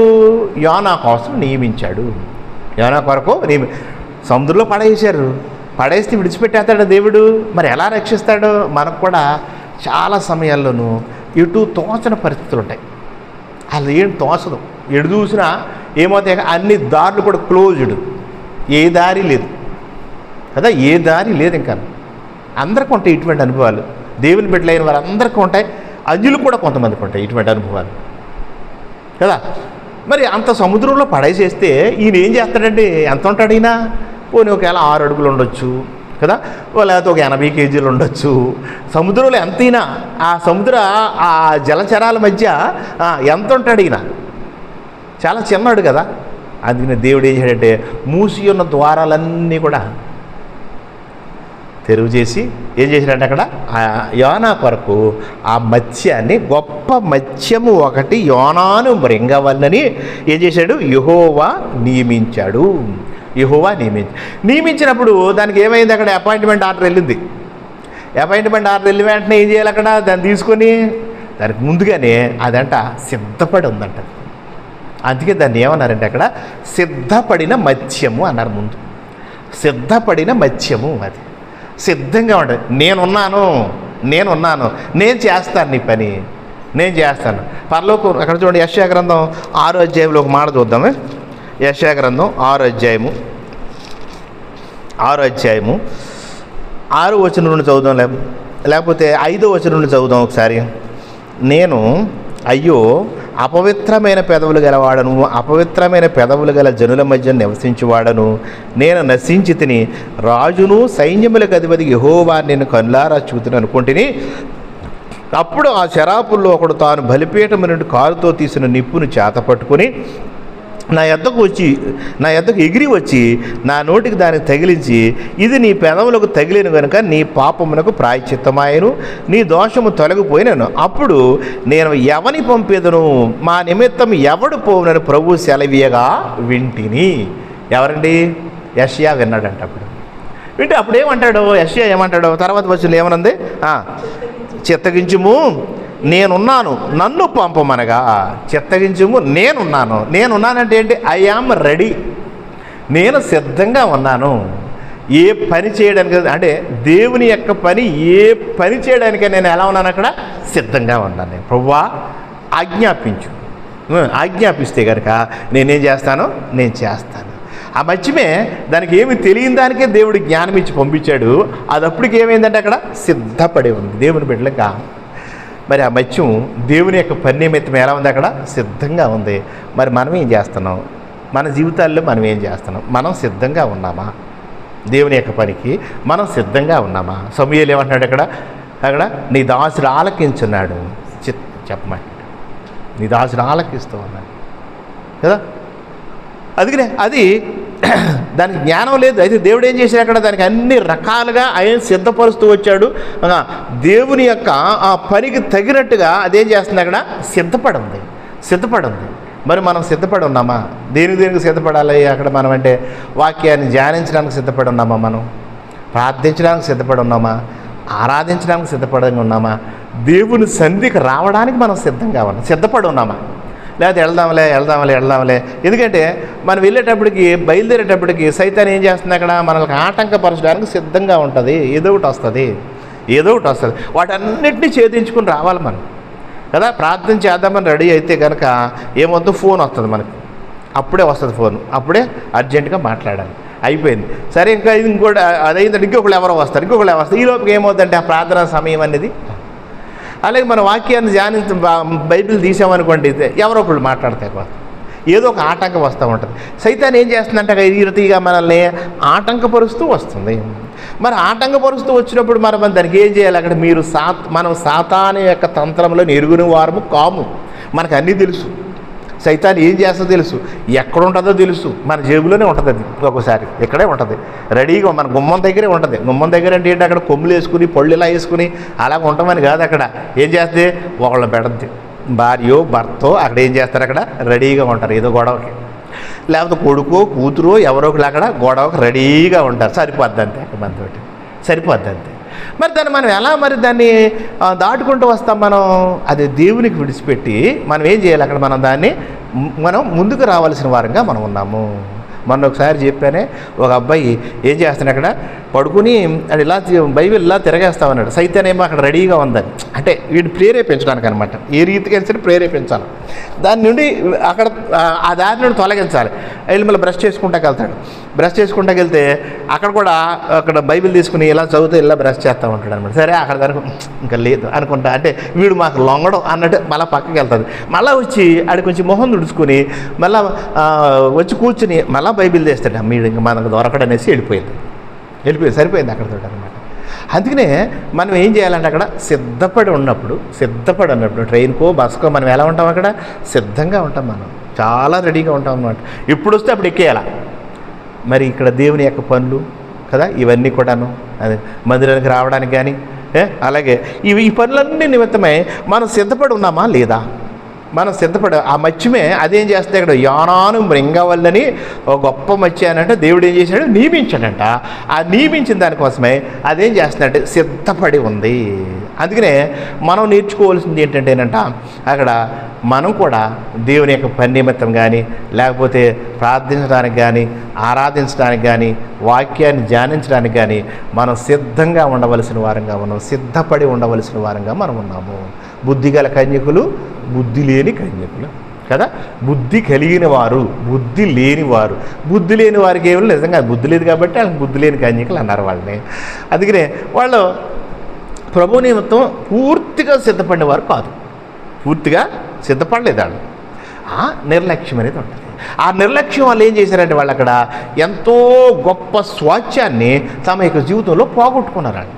యోనా కోసం నియమించాడు. యోనా కొరకు సముద్రంలో పడేసారు, పడేస్తే విడిచిపెట్టేస్తాడు దేవుడు. మరి ఎలా రక్షిస్తాడు? మనకు కూడా చాలా సమయాల్లోనూ ఎటు తోచని పరిస్థితులు ఉంటాయి. అసలు ఏం తోచదు, ఎటు చూసినా ఏమవుతాయి, అన్ని దారులు కూడా క్లోజ్డ్, ఏ దారి లేదు కదా, ఏ దారి లేదు. ఇంకా అందరికీ ఉంటాయి ఇటువంటి అనుభవాలు. దేవుని బిడ్డలైన వారు అందరికీ ఉంటాయి, అంజులు కూడా కొంతమందికి ఉంటాయి ఇటువంటి అనుభవాలు కదా. మరి అంత సముద్రంలో పడేసేస్తే ఈయన ఏం చేస్తాడంటే, ఎంత ఉంటాడు ఈయన? పోనీ ఒకవేళ 6 అడుగులు ఉండొచ్చు కదా, లేకపోతే ఒక 80 కేజీలు ఉండొచ్చు. సముద్రంలో ఎంతైనా ఆ జలచరాల మధ్య ఎంత ఉంటాడు ఈయన? చాలా చిన్నాడు కదా. అందుకని దేవుడు ఏం చేశాడంటే మూసి ఉన్న ద్వారాలన్నీ కూడా తెరువు చేసి ఏం చేశాడంటే అక్కడ యోనా కొరకు ఆ మత్స్యాన్ని, గొప్ప మత్స్యము ఒకటి యోనాను మృంగవలనని ఏం చేశాడు? యెహోవా నియమించాడు. యెహోవా నియమించినప్పుడు దానికి ఏమైంది? అక్కడ అపాయింట్మెంట్ ఆర్డర్ వెళ్ళింది. అపాయింట్మెంట్ ఆర్డర్ వెళ్ళిన వెంటనే ఏం చేయాలి? అక్కడ దాన్ని తీసుకొని దానికి ముందుగానే అదంట సిద్ధపడి ఉందంట. అందుకే దాన్ని ఏమన్నారంటే అక్కడ సిద్ధపడిన మత్స్యము అన్నారు. ముందు సిద్ధపడిన మత్స్యము, అది సిద్ధంగా ఉంటుంది. నేనున్నాను, నేను చేస్తాను, నీ పని నేను చేస్తాను. పరలోకం అక్కడ చూడండి, యెషయా గ్రంథం 6వ అధ్యాయంలో ఒక మాట చూద్దామే. యెషయా గ్రంథం 6వ అధ్యాయము 6వ వచనం నుండి చదువుదాం, లేకపోతే 5వ వచనం నుండి చదువుదాం ఒకసారి. నేను అయ్యో అపవిత్రమైన పెదవులు గలవాడను, అపవిత్రమైన పెదవులు గల జనుల మధ్య నివసించువాడను, నేను నశించి తిని, రాజును సైన్యములకు అధిపతి యెహోవా నేను కనులారా చూతుని అనుకుంటుని. అప్పుడు ఆ శరాపుల్లో ఒకడు తాను బలిపీఠము నుండి కారుతో తీసిన నిప్పును చేత పట్టుకుని నా యొద్దకు ఎగిరి వచ్చి నా నోటికి దానికి తగిలించి, ఇది నీ పెదవులకు తగిలిన కనుక నీ పాపమునకు ప్రాయశ్చిత్తమాయను, నీ దోషము తొలగిపోయినను. అప్పుడు నేను ఎవని పంపేదను, మా నిమిత్తం ఎవడు పోవునని ప్రభు సెలవీయగా వింటిని. ఎవరండి? యెషయా విన్నాడంట. అప్పుడు వింటే అప్పుడు ఏమంటాడు యెషయా? ఏమంటాడు? తర్వాత వచ్చిన ఏమనుంది? చిత్తగించుము, నేనున్నాను, నన్ను పంపమనగా. చిత్తగించుము, నేనున్నానంటే ఏంటి? ఐ యామ్ రెడీ, నేను సిద్ధంగా ఉన్నాను. ఏ పని చేయడానికి అంటే దేవుని యొక్క పని, ఏ పని చేయడానికే నేను ఎలా ఉన్నాను? అక్కడ సిద్ధంగా ఉన్నాను. ప్రభువా ఆజ్ఞాపించు, ఆజ్ఞాపిస్తే కనుక నేనేం చేస్తాను, నేను చేస్తాను. ఆ మత్స్యమే దానికి ఏమి తెలియని దానికే దేవుడు జ్ఞానం ఇచ్చి పంపించాడు. అది అప్పటికి ఏమైందంటే అక్కడ సిద్ధపడి ఉంది దేవుని బిడ్డలుగా. మరి ఆ మత్స్యం దేవుని యొక్క పరినిమిత్తం ఎలా ఉంది, అక్కడ సిద్ధంగా ఉంది. మరి మనం ఏం చేస్తున్నాం, మన జీవితాల్లో మనం ఏం చేస్తున్నాం, మనం సిద్ధంగా ఉన్నామా దేవుని యొక్క పనికి, మనం సిద్ధంగా ఉన్నామా? సమూయేలు ఏమంటున్నాడు అక్కడ నీ దాసుడు ఆలకించున్నాడు, చెప్పమంటాడు, నీ దాసుడు ఆలకిస్తూ ఉన్నాడు కదా. అందుకనే అది దానికి జ్ఞానం లేదు. అయితే దేవుడు ఏం చేశాడు, అక్కడ దానికి అన్ని రకాలుగా ఆయన సిద్ధపరుస్తూ వచ్చాడు. దేవుని యొక్క ఆ పనికి తగినట్టుగా అదేం చేస్తుంది, అక్కడ సిద్ధపడి ఉంది. మరి మనం సిద్ధపడి ఉన్నామా? దేనికి సిద్ధపడాలి అక్కడ మనం అంటే వాక్యాన్ని ధ్యానించడానికి సిద్ధపడి ఉన్నామా, మనం ప్రార్థించడానికి సిద్ధపడి ఉన్నామా, ఆరాధించడానికి సిద్ధపడి ఉన్నామా, దేవుని సన్నిధికి రావడానికి మనం సిద్ధపడి ఉన్నామా? లేదా వెళ్దాంలే. ఎందుకంటే మనం వెళ్ళేటప్పటికి బయలుదేరేటప్పటికి సైతాన్ ఏం చేస్తుంది, అక్కడ మనల్ని ఆటంకపరచడానికి సిద్ధంగా ఉంటుంది. ఏదో ఒకటి వస్తుంది. వాటన్నిటినీ ఛేదించుకుని రావాలి మనం కదా. ప్రార్థన చేద్దామని రెడీ అయితే కనుక ఏమొద్దు, ఫోన్ వస్తుంది మనకి. అప్పుడే వస్తుంది ఫోన్, అప్పుడే అర్జెంటుగా మాట్లాడాలి, అయిపోయింది. సరే ఇంకా ఇంకోటి అదైందంటే ఇంకొకళ్ళు ఎవరో వస్తారు. ఈ లోపల ఏమవుతుందంటే ఆ ప్రార్థనా సమయం అనేది. అలాగే మన వాక్యాన్ని బైబిల్ తీసామనుకోండి, ఎవరో ఒకళ్ళు మాట్లాడితే ఏదో ఒక ఆటంకం వస్తూ ఉంటుంది. సైతాన్ ఏం చేస్తుందంటే ఈ రీతిగా మనల్ని ఆటంకపరుస్తూ వస్తుంది. మరి ఆటంకపరుస్తూ వచ్చినప్పుడు మనం దానికి ఏం చేయాలి, అక్కడ మనం సాతాను యొక్క తంత్రంలో ఎరుగుని వారము కాము. మనకు అన్నీ తెలుసు. సైతాన్ ఏం చేస్తుందో తెలుసు, ఎక్కడ ఉంటుందో తెలుసు. మన జేబులోనే ఉంటుంది. అది ఒక్కోసారి ఇక్కడే ఉంటుంది, రెడీగా మన గుమ్మం దగ్గరే ఉంటుంది. గుమ్మం దగ్గర అంటే ఏంటి, అక్కడ కొమ్ములు వేసుకుని పళ్ళు ఇలా వేసుకుని అలాగ ఉంటామని కాదు. అక్కడ ఏం చేస్తే ఒకళ్ళని పెడద్ది, భార్యో భర్తో అక్కడ ఏం చేస్తారు, అక్కడ రెడీగా ఉంటారు ఏదో గొడవకి. లేకపోతే కొడుకో కూతురో ఎవరో ఒకళ్ళు అక్కడ గొడవకి రెడీగా ఉంటారు. సరిపోద్ది అంతే, మనతోటి సరిపోద్ది అంతే. మరి దాన్ని మనం ఎలా దాన్ని దాటుకుంటూ వస్తాం మనం? అది దేవునికి విడిచిపెట్టి మనం ఏం చేయాలి, అక్కడ మనం ముందుకు రావాల్సిన వారంగా మనం ఉన్నాము. మొన్న ఒకసారి చెప్పానే, ఒక అబ్బాయి ఏం చేస్తాడు, అక్కడ పడుకుని అది ఇలా బైబిల్ ఇలా తిరగేస్తామన్నాడు. సైతాన్ ఏమో అక్కడ రెడీగా ఉందని, అంటే వీడిని ప్రేరేపించడానికి అనమాట. ఏ రీతికి సరే ప్రేరేపించాలి, దాని నుండి అక్కడ ఆ దారి నుండి తొలగించాలి. వెళ్ళి మళ్ళీ బ్రష్ చేసుకుంటాకి వెళ్తాడు. బ్రష్ చేసుకుంటాకి వెళ్తే అక్కడ కూడా అక్కడ బైబిల్ తీసుకుని ఇలా చదివితే ఇలా బ్రష్ చేస్తూ ఉంటాడు అనమాట. సరే అక్కడ వరకు ఇంకా లేదు అనుకుంటా, అంటే వీడు మాకు లొంగడం అన్నట్టు మళ్ళీ పక్కకి వెళ్తుంది. మళ్ళీ వచ్చి ఆడికి కొంచెం మొహం తుడుచుకొని మళ్ళీ వచ్చి కూర్చుని మళ్ళీ బైబిల్ చేస్తాడు. మీరు ఇంకా మనకు దొరకడనేసి వెళ్ళిపోయింది. సరిపోయింది అక్కడతో అనమాట. అందుకనే మనం ఏం చేయాలంటే అక్కడ సిద్ధపడి ఉన్నప్పుడు ట్రైన్కో బస్కో మనం ఎలా ఉంటాం, అక్కడ సిద్ధంగా ఉంటాం. మనం చాలా రెడీగా ఉంటాం అన్నమాట. ఇప్పుడు వస్తే అప్పుడు ఎక్కేయాల. మరి ఇక్కడ దేవుని యొక్క పనులు కదా, ఇవన్నీ కూడాను అదే మందిరానికి రావడానికి కానీ అలాగే ఈ పనులన్నీ నిమిత్తమై మనం సిద్ధపడి ఉన్నామా లేదా? మనం సిద్ధపడ ఆ మత్స్యమే అదేం చేస్తే ఇక్కడ యానాను మృంగవల్లని ఒక గొప్ప మత్స్య అనంటే దేవుడు ఏం చేశాడు, నియమించాడంట. ఆ నియమించిన దానికోసమే అదేం చేస్తుందంటే సిద్ధపడి ఉంది. అందుకనే మనం నేర్చుకోవాల్సింది ఏంటంటేనంట, అక్కడ మనం కూడా దేవుని యొక్క పని నిమిత్తం కానీ లేకపోతే ప్రార్థించడానికి కానీ ఆరాధించడానికి కానీ వాక్యాన్ని ధ్యానించడానికి కానీ మనం సిద్ధంగా ఉండవలసిన వారంగా ఉన్నాం, సిద్ధపడి ఉండవలసిన వారంగా మనం ఉన్నాము. బుద్ధిగల కన్యకులు, బుద్ధి లేని కన్యకులు కదా. బుద్ధి కలిగిన వారు, బుద్ధి లేనివారు. బుద్ధి లేని వారికి ఏమో నిజంగా బుద్ధి లేదు కాబట్టి వాళ్ళకి బుద్ధి లేని కన్యకులు అన్నారు వాళ్ళని. అందుకనే వాళ్ళు ప్రభు నిమిత్తం పూర్తిగా సిద్ధపడిన వారు కాదు, పూర్తిగా సిద్ధపడలేదు వాళ్ళు. ఆ నిర్లక్ష్యం అనేది ఉంటుంది. ఆ నిర్లక్ష్యం వాళ్ళు ఏం చేశారంటే వాళ్ళు అక్కడ ఎంతో గొప్ప స్వాస్థ్యాన్ని తమ యొక్క జీవితంలో పోగొట్టుకున్నారు. వాళ్ళు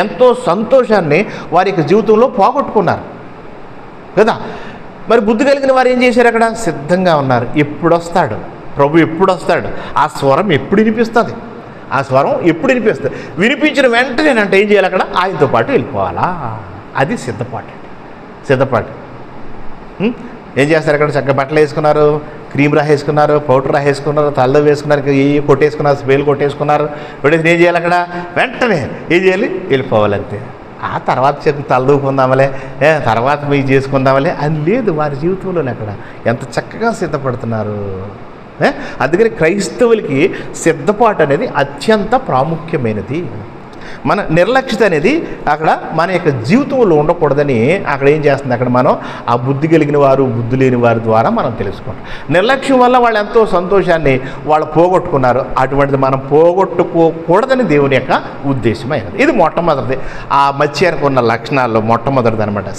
ఎంతో సంతోషాన్ని వారి యొక్క జీవితంలో పోగొట్టుకున్నారు కదా. మరి బుద్ధి కలిగిన వారు ఏం చేశారు, అక్కడ సిద్ధంగా ఉన్నారు. ఎప్పుడు వస్తాడు ప్రభు, ఎప్పుడు వస్తాడు, ఆ స్వరం ఎప్పుడు వినిపిస్తుంది, ఆ స్వరం ఎప్పుడు వినిపిస్తుంది. వినిపించిన వెంటనే అంటే ఏం చేయాలి, అక్కడ ఆయనతో పాటు వెళ్ళిపోవాలా. అది సిద్ధపాటు. ఏం చేస్తారు, అక్కడ చక్కగా బట్టలు వేసుకున్నారు, క్రీమ్ రాసేసుకున్నారు, పౌడర్ రాసేసుకున్నారు, తలలో వేసుకున్నారు, కొట్టేసుకున్నారు, స్ప్రేలు కొట్టేసుకున్నారు. ఏం చేయాలి, అక్కడ వెంటనే ఏం చేయాలి, వెళ్ళిపోవాలంతే. ఆ తర్వాత తలదూకుందామలే, తర్వాత మీకు చేసుకుందామలే అని లేదు వారి జీవితంలోనే. అక్కడ ఎంత చక్కగా సిద్ధపడుతున్నారు. అందుకని క్రైస్తవులకి సిద్ధపాటు అనేది అత్యంత ప్రాముఖ్యమైనది. మన నిర్లక్ష్యత అనేది అక్కడ మన యొక్క జీవితంలో ఉండకూడదని అక్కడ ఏం చేస్తుంది, అక్కడ మనం ఆ బుద్ధి కలిగిన వారు బుద్ధి లేని వారి ద్వారా మనం తెలుసుకుంటాం. నిర్లక్ష్యం వల్ల వాళ్ళు ఎంతో సంతోషాన్ని వాళ్ళు పోగొట్టుకున్నారు. అటువంటిది మనం పోగొట్టుకోకూడదని దేవుని యొక్క ఉద్దేశమైనది. ఇది మొట్టమొదటిది, ఆ మత్స్యానికి ఉన్న లక్షణాల్లో మొట్టమొదటిది అనమాట,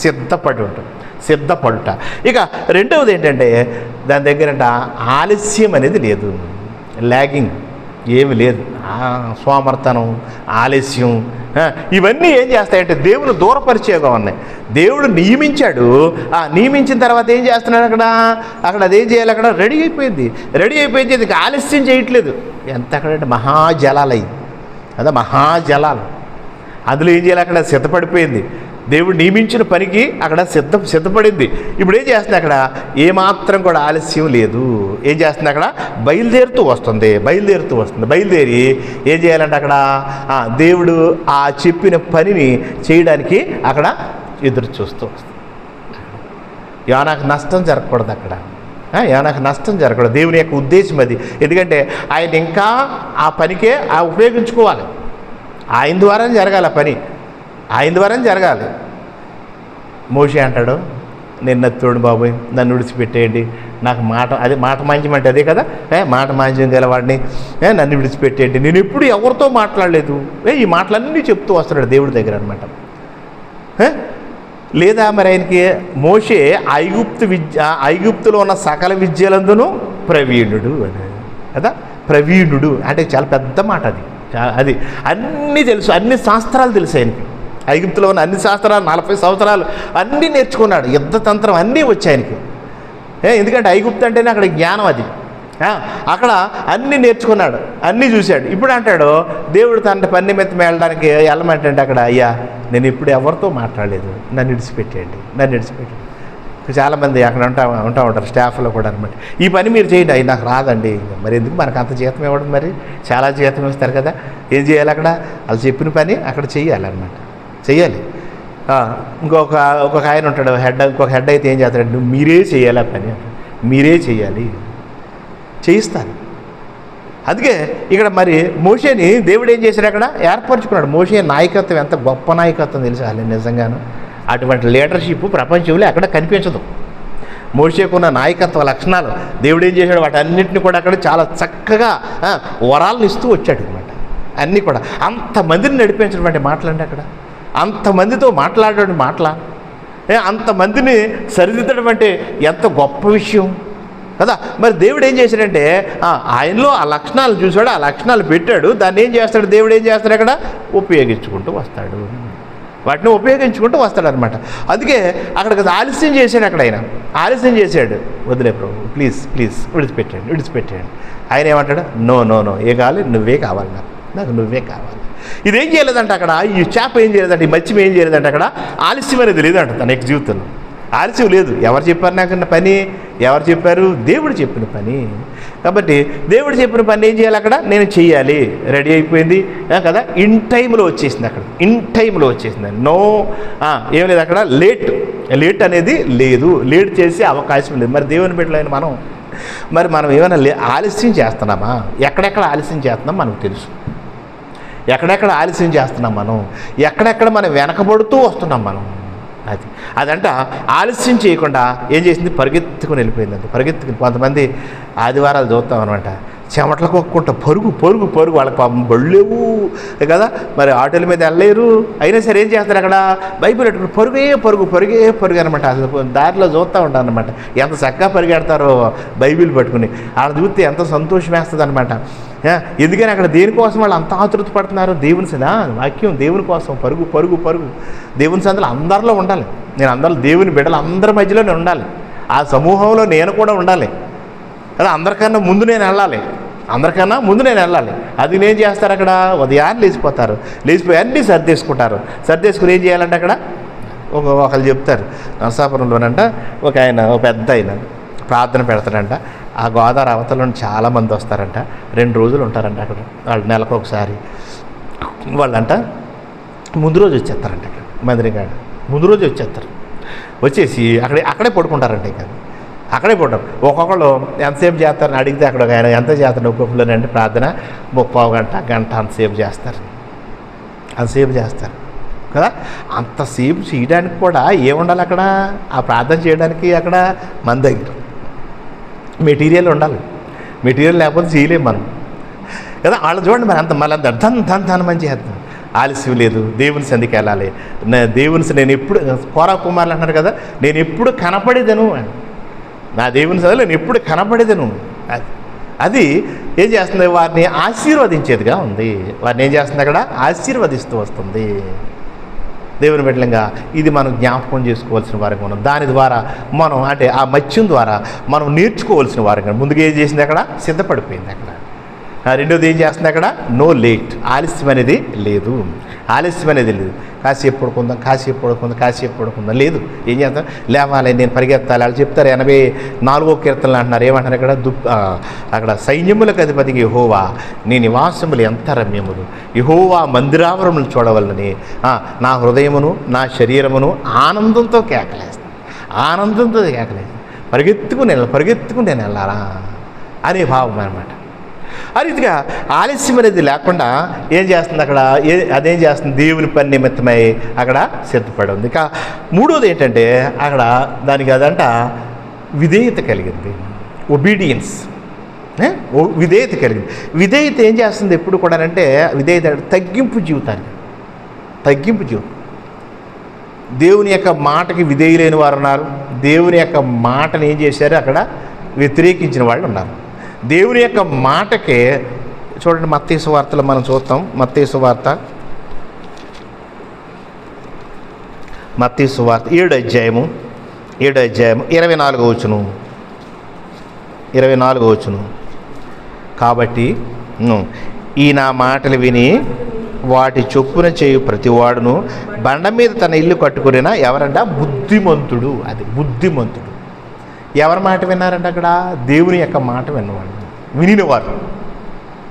సిద్ధపడుట. ఇక రెండవది ఏంటంటే దాని దగ్గరంట ఆలస్యం అనేది లేదు, లాగింగ్ ఏమి లేదు, సోమర్తనం, ఆలస్యం, ఇవన్నీ ఏం చేస్తాయంటే దేవుని దూరపరిచేగా ఉన్నాయి. దేవుడు నియమించాడు, నియమించిన తర్వాత ఏం చేస్తున్నాడు అక్కడ అదేం చేయాలి, అక్కడ రెడీ అయిపోయింది. ఇది ఆలస్యం చేయట్లేదు. ఎంత అక్కడంటే మహాజలాలు అయ్యి అదే మహాజలాలు, అందులో ఏం చేయాలి, అక్కడ సిద్ధపడిపోయింది. దేవుడు నియమించిన పనికి అక్కడ సిద్ధపడింది. ఇప్పుడు ఏం చేస్తుంది, అక్కడ ఏమాత్రం కూడా ఆలస్యం లేదు. ఏం చేస్తుంది, అక్కడ బయలుదేరి ఏం చేయాలంటే అక్కడ దేవుడు ఆ చెప్పిన పనిని చేయడానికి అక్కడ ఎదురు చూస్తూ వస్తుంది. యోనాకు నష్టం జరగకూడదు, యోనాకు నష్టం జరగకూడదు. దేవుని యొక్క ఉద్దేశం అది. ఎందుకంటే ఆయన ఇంకా ఆ పనికే ఉపయోగించుకోవాలి. ఆయన ద్వారానే జరగాలి, ఆ పని ఆయన ద్వారానే జరగాలి. మోషే అంటాడు, నేను నత్తుడు బాబోయ్, నన్ను విడిచిపెట్టేయండి, నాకు మాట మాంద్యం అంటే అదే కదా, మాట మాంద్యం గలవాడిని, నన్ను విడిచిపెట్టేయండి, నేను ఎప్పుడు ఎవరితో మాట్లాడలేదు, ఈ మాటలన్నీ చెప్తూ వస్తున్నాడు దేవుడి దగ్గర అనమాట. లేదా మరి ఆయనకి మోషే ఐగుప్తులో ఉన్న సకల విద్యలందును ప్రవీణుడు అని కదా. ప్రవీణుడు అంటే చాలా పెద్ద మాట అది అన్నీ తెలుసు, అన్ని శాస్త్రాలు తెలుసు ఆయనకి. ఐగుప్తులో ఉన్న అన్ని శాస్త్రాలు 40 సంవత్సరాలు అన్నీ నేర్చుకున్నాడు, యుద్ధతంత్రం అన్నీ వచ్చాయి ఆయనకి. ఎందుకంటే ఐగుప్తు అంటేనే అక్కడ జ్ఞానం, అది అక్కడ అన్నీ నేర్చుకున్నాడు, అన్నీ చూశాడు. ఇప్పుడు అంటాడు దేవుడు తన పని నిమిత్తం వెళ్ళడానికి వెళ్ళమంటే అక్కడ, అయ్యా నేను ఇప్పుడు ఎవరితో మాట్లాడలేదు, నన్ను విడిచిపెట్టండి. చాలామంది అక్కడ ఉంటారు స్టాఫ్లో కూడా అనమాట, ఈ పని మీరు చేయండి, అయ్యి నాకు రాదండి. మరి ఎందుకు, మనకు అంత జీతం ఇవ్వడం, మరి చాలా జీతం ఇస్తారు కదా, ఏం చేయాలి, అక్కడ వాళ్ళు చెప్పిన పని అక్కడ చెయ్యాలి. ఇంకొక ఆయన ఉంటాడు ఇంకొక హెడ్ అయితే ఏం చేస్తాడు, నువ్వు మీరే చేయాలి, ఆ పని మీరే చేయిస్తాను. అందుకే ఇక్కడ మరి మోషేని దేవుడు ఏం చేశాడు, అక్కడ ఏర్పరచుకున్నాడు. మోషే నాయకత్వం ఎంత గొప్ప నాయకత్వం తెలుసు అలా, నిజంగాను అటువంటి లీడర్షిప్ ప్రపంచంలో ఎక్కడ కనిపించదు. మోషేకున్న నాయకత్వ లక్షణాలు దేవుడు ఏం చేశాడు, వాటన్నింటినీ కూడా అక్కడ చాలా చక్కగా వరాలను ఇస్తూ వచ్చాడు అనమాట. అన్నీ కూడా అంతమందిని నడిపించినటువంటి మాటలండి, అక్కడ అంతమందితో మాట్లాడేటువంటి అంతమందిని సరిదిద్దడం అంటే ఎంత గొప్ప విషయం కదా. మరి దేవుడు ఏం చేశాడంటే ఆయనలో ఆ లక్షణాలు చూశాడు, ఆ లక్షణాలు పెట్టాడు. దాన్ని ఏం చేస్తాడు దేవుడు, ఏం చేస్తాడు, అక్కడ ఉపయోగించుకుంటూ వస్తాడు, వాటిని ఉపయోగించుకుంటూ వస్తాడనమాట. అందుకే అక్కడికి ఆలస్యం చేశాడు, అక్కడ ఆయన ఆలస్యం చేశాడు. వదిలే ప్రభు, ప్లీజ్ విడిచిపెట్టండి. ఆయన ఏమంటాడు, నో ఏ కావాలి, నువ్వే కావాలి, నాకు నువ్వే కావాలి. ఇదేం చేయలేదంట అక్కడ, ఈ చేప ఏం చేయలేదంటే, ఈ మత్స్యం ఏం చేయలేదంటే అక్కడ ఆలస్యం అనేది లేదంట తన యొక్క జీవితంలో. ఆలస్యం లేదు. ఎవరు చెప్పారు నాకు పని, ఎవరు చెప్పారు, దేవుడు చెప్పిన పని. కాబట్టి దేవుడు చెప్పిన పని ఏం చేయాలి, అక్కడ నేను చెయ్యాలి. రెడీ అయిపోయింది కదా, ఇన్ టైంలో వచ్చేసింది, అక్కడ ఇన్ టైంలో వచ్చేసింది. నో ఏం లేదు అక్కడ, లేట్ అనేది లేదు, లేట్ చేసే అవకాశం లేదు. మరి దేవుని బిడ్డలైన మనం ఏమైనా ఆలస్యం చేస్తున్నామా, ఎక్కడెక్కడ ఆలస్యం చేస్తున్నాం మనకు తెలుసు. ఎక్కడెక్కడ ఆలస్యం చేస్తున్నాం మనం, ఎక్కడెక్కడ మనం వెనకబడుతూ వస్తున్నాం మనం. అదంట ఆలస్యం చేయకుండా ఏం చేసింది, పరిగెత్తుకుని వెళ్ళిపోయిందండి. కొంతమంది ఆదివారాలు చూస్తాం అనమాట, చెమటలు కొక్కుంటా పరుగు వాళ్ళకి పాపం బళ్ళేవు కదా, మరి ఆటోల మీద వెళ్ళలేరు. అయినా సరే ఏం చేస్తారు, అక్కడ బైబిల్ పెట్టుకుని పరుగే అనమాట. అసలు దారిలో చూస్తూ ఉంటాను అనమాట, ఎంత చక్కగా పరిగెడతారో బైబిల్ పట్టుకుని. అక్కడ చూస్తే ఎంత సంతోషం వేస్తుంది అనమాట. ఎందుకని అక్కడ దేనికోసం వాళ్ళు అంత ఆతృత పడుతున్నారు, దేవుని వాక్యం దేవుని కోసం పరుగు దేవుని సందులో అందరిలో ఉండాలి. నేను అందరూ దేవుని బిడ్డలు అందరి మధ్యలో నేను ఉండాలి, ఆ సమూహంలో నేను కూడా ఉండాలి కదా. అందరికన్నా ముందు నేను వెళ్ళాలి. అది నేను చేస్తారు, అక్కడ ఉదయాన్ని లేచిపోయి అన్నీ సర్దేసుకుని ఏం చేయాలంటే అక్కడ ఒకళ్ళు చెప్తారు, నరసాపురంలోనంట ఒక పెద్ద ఆయన ప్రార్థన పెడతాడంట. ఆ గోదావరి అవతల నుండి చాలామంది వస్తారంట, 2 రోజులు ఉంటారంట అక్కడ. వాళ్ళు నెలకు ఒకసారి వాళ్ళంట ముందు రోజు వచ్చేస్తారంట, అక్కడ మందిరంగాడు ముందు రోజు వచ్చేసి అక్కడే పడుకుంటారంట. ఇంకా అక్కడే పడ్డాం. ఒక్కొక్కళ్ళు ఎంతసేపు చేస్తారని అడిగితే అక్కడ ఆయన ఎంత చేస్తారు ఒక్కొక్కరు అంటే ప్రార్థన 30 గంట అంతసేపు చేస్తారు. అంతసేపు చేస్తారు కదా. అంతసేపు చేయడానికి కూడా ఏముండాలి అక్కడ, ఆ ప్రార్థన చేయడానికి అక్కడ మన దగ్గర మెటీరియల్ ఉండాలి. మెటీరియల్ లేకపోతే చేయలేము మనం కదా. వాళ్ళు చూడండి మరి అంత మళ్ళీ ధన్ మంచి చేద్దాం, ఆలస్యం లేదు, దేవుని సంధికి వెళ్ళాలి. దేవుని నేను ఎప్పుడు కోరా కుమారులు అంటున్నారు కదా, నేను ఎప్పుడు కనపడేదను, నా దేవుని సంధిలో నేను ఎప్పుడు కనపడేదను. అది ఏం చేస్తుంది, వారిని ఆశీర్వదించేదిగా ఉంది. వారిని ఏం చేస్తుంది అక్కడ, ఆశీర్వదిస్తూ వస్తుంది. దేవుని బిడ్డలంగా ఇది మనం జ్ఞాపకం చేసుకోవాల్సిన వారికి మనం దాని ద్వారా మనం అంటే ఆ మత్స్యం ద్వారా మనం నేర్చుకోవాల్సిన వారికి ముందుగా ఏం చేసింది అక్కడ, సిద్ధపడిపోయింది అక్కడ. రెండోది ఏం చేస్తుంది అక్కడ, నో లేట్, ఆలస్యం అనేది లేదు, ఆలస్యం అనేది లేదు. కాసేపు పడుకుందాం లేదు. ఏం చేస్తాం, లేవాలి, నేను పరిగెత్తాలి. వాళ్ళు చెప్తారు 84వ కీర్తనలు అంటున్నారు, ఏమంటారు ఇక్కడ, అక్కడ సైన్యములకు అధిపతికి యెహోవా నీ నివాసములు ఎంత రమ్యములు, యెహోవా మందిరావరములు చూడవలనని నా హృదయమును నా శరీరమును ఆనందంతో కేకలేస్తాను, ఆనందంతో కేకలేస్తాను, పరిగెత్తుకుని నేను వెళ్ళాలా అనే భావం అన్నమాట. ఆ రీతిగా ఆలస్యం అనేది లేకుండా ఏం చేస్తుంది అక్కడ, అదేం చేస్తుంది, దేవుని పని నిమిత్తమై అక్కడ సిద్ధపడి ఉంది. ఇక మూడోది ఏంటంటే అక్కడ దానికి అదంట విధేయత కలిగింది, ఒబీడియన్స్, విధేయత కలిగింది. విధేయత ఏం చేస్తుంది ఎప్పుడు కూడా అంటే, విధేయత తగ్గింపు జీవితం. దేవుని యొక్క మాటకి విధేయులైన వారు ఉన్నారు, దేవుని యొక్క మాటను ఏం చేశారు అక్కడ వ్యతిరేకించిన వాళ్ళు ఉన్నారు. దేవుని యొక్క మాటకే చూడండి, మత్తయి సువార్తలో మనం చూస్తాం. మత్తయి సువార్త 7వ అధ్యాయము 24వ వచనం. కాబట్టి ఈ నా మాటలు విని వాటి చొప్పున చేయు ప్రతివాడును బండ మీద తన ఇల్లు కట్టుకునేనా ఎవరంట, బుద్ధిమంతుడు. అది బుద్ధిమంతుడు. ఎవరి మాట విన్నారంటే అక్కడ, దేవుని యొక్క మాట వినినవారు,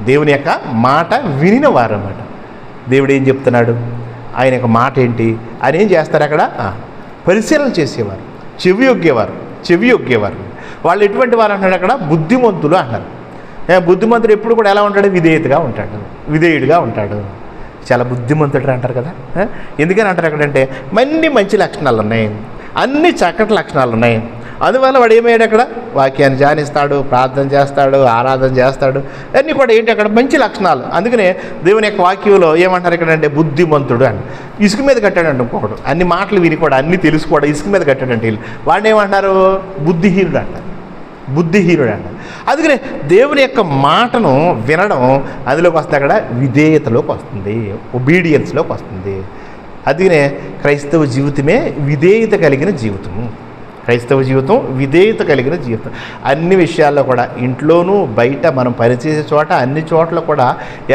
దేవుని యొక్క మాట వినినవారు అన్నమాట. దేవుడు ఏం చెప్తున్నాడు, ఆయన యొక్క మాట ఏంటి అని ఏం చేస్తారు అక్కడ, పరిశీలన చేసేవారు, చెవి యొగ్గేవారు. వాళ్ళు ఎటువంటి వారు అంటాడు అక్కడ, బుద్ధిమంతులు అంటారు. బుద్ధిమంతుడు ఎప్పుడు కూడా ఎలా ఉంటాడు, విధేయుడిగా ఉంటాడు. చాలా బుద్ధిమంతుడు అంటారు కదా. ఎందుకని అంటారు అక్కడంటే, మంచి లక్షణాలు ఉన్నాయి, అన్ని చక్కటి లక్షణాలు ఉన్నాయి. అందువల్ల వాడు ఏమయ్యాడు అక్కడ, వాక్యాన్ని ధ్యానిస్తాడు, ప్రార్థన చేస్తాడు, ఆరాధన చేస్తాడు, అన్నీ కూడా ఏంటి అక్కడ మంచి లక్షణాలు. అందుకనే దేవుని యొక్క వాక్యంలో ఏమంటారు ఇక్కడ అంటే, బుద్ధిమంతుడు అని. ఇసుక మీద కట్టాడంట ఇంకొకడు, అన్ని మాటలు విని కూడా అన్ని తెలుసు కూడా ఇసుక మీద కట్టాడంటే వీళ్ళు, వాడిని ఏమంటారు, బుద్ధిహీనుడు అంటారు. అందుకనే దేవుని యొక్క మాటను వినడం అందులోకి వస్తుంది, అక్కడ విధేయతలోకి వస్తుంది, ఒబీడియన్స్లోకి వస్తుంది. అందుకనే క్రైస్తవ జీవితమే విధేయత కలిగిన జీవితము. విధేయత కలిగిన జీవితం. అన్ని విషయాల్లో కూడా, ఇంట్లోనూ బయట మనం పనిచేసే చోట అన్ని చోట్ల కూడా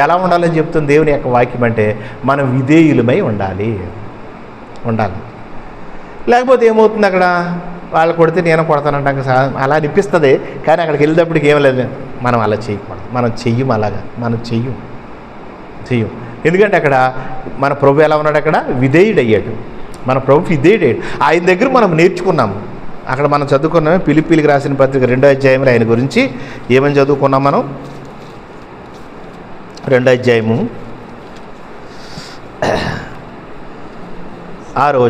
ఎలా ఉండాలని చెప్తుంది దేవుని యొక్క వాక్యం అంటే, మనం విధేయులమై ఉండాలి. లేకపోతే ఏమవుతుంది అక్కడ, వాళ్ళు కొడితే నేను కొడతానంటాక అలా అనిపిస్తుంది. కానీ అక్కడికి వెళ్ళేటప్పటికి ఏం లేదు, మనం అలా చేయకూడదు, మనం చెయ్యం. ఎందుకంటే అక్కడ మన ప్రభు ఎలా ఉన్నాడు, అక్కడ విధేయుడయ్యాడు. ఆయన దగ్గర మనం నేర్చుకున్నాము. అక్కడ మనం చదువుకున్నాము, ఫిలిప్పీలకు రాసిన పత్రిక 2వ అధ్యాయంలో ఆయన గురించి ఏమని చదువుకున్నాం మనం, 2వ అధ్యాయము 6వ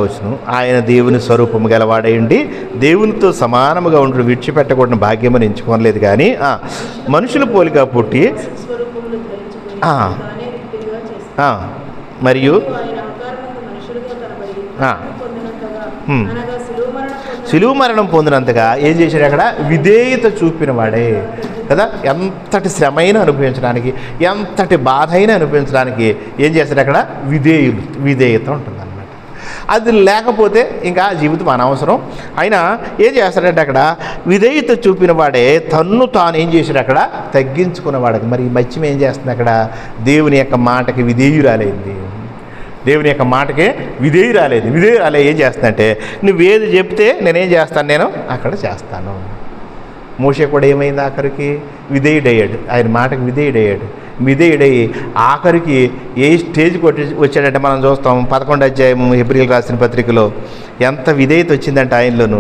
వచనం. ఆయన దేవుని స్వరూపము గలవాడైండి దేవునితో సమానముగా ఉండి విడిచిపెట్టకూడని భాగ్యమని ఎంచుకోలేదు, కానీ మనుషుల పోలిక పుట్టి మరియు శిలువ మరణం పొందినంతగా ఏం చేశాడు అక్కడ, విధేయత చూపిన వాడే కదా. ఎంతటి శ్రమ అయినా అనుభవించడానికి, ఎంతటి బాధ అయినా అనుభవించడానికి ఏం చేశాడు అక్కడ, విధేయత ఉంటుంది అన్నమాట. అది లేకపోతే ఇంకా జీవితం అనవసరం. అయినా ఏం చేస్తాడంటే అక్కడ విధేయత చూపిన వాడే తన్ను తాను ఏం చేశాడు అక్కడ, తగ్గించుకున్నవాడికి. మరి ఈ మత్స్యం ఏం చేస్తుంది అక్కడ, దేవుని యొక్క మాటకి విధేయురాలైంది. విధేయురాలే ఏం చేస్తుందంటే, నువ్వేది చెప్తే నేనేం చేస్తాను, నేను అక్కడ చేస్తాను. మోషే కూడా ఏమైంది, ఆఖరికి విధేయుడయ్యాడు, ఆయన మాటకి విధేయుడయ్యి ఆఖరికి ఏ స్టేజ్కి వచ్చాడంటే మనం చూస్తాం 11వ అధ్యాయం హెబ్రీయులకు రాసిన పత్రికలో ఎంత విధేయత వచ్చిందంటే ఆయనలోను.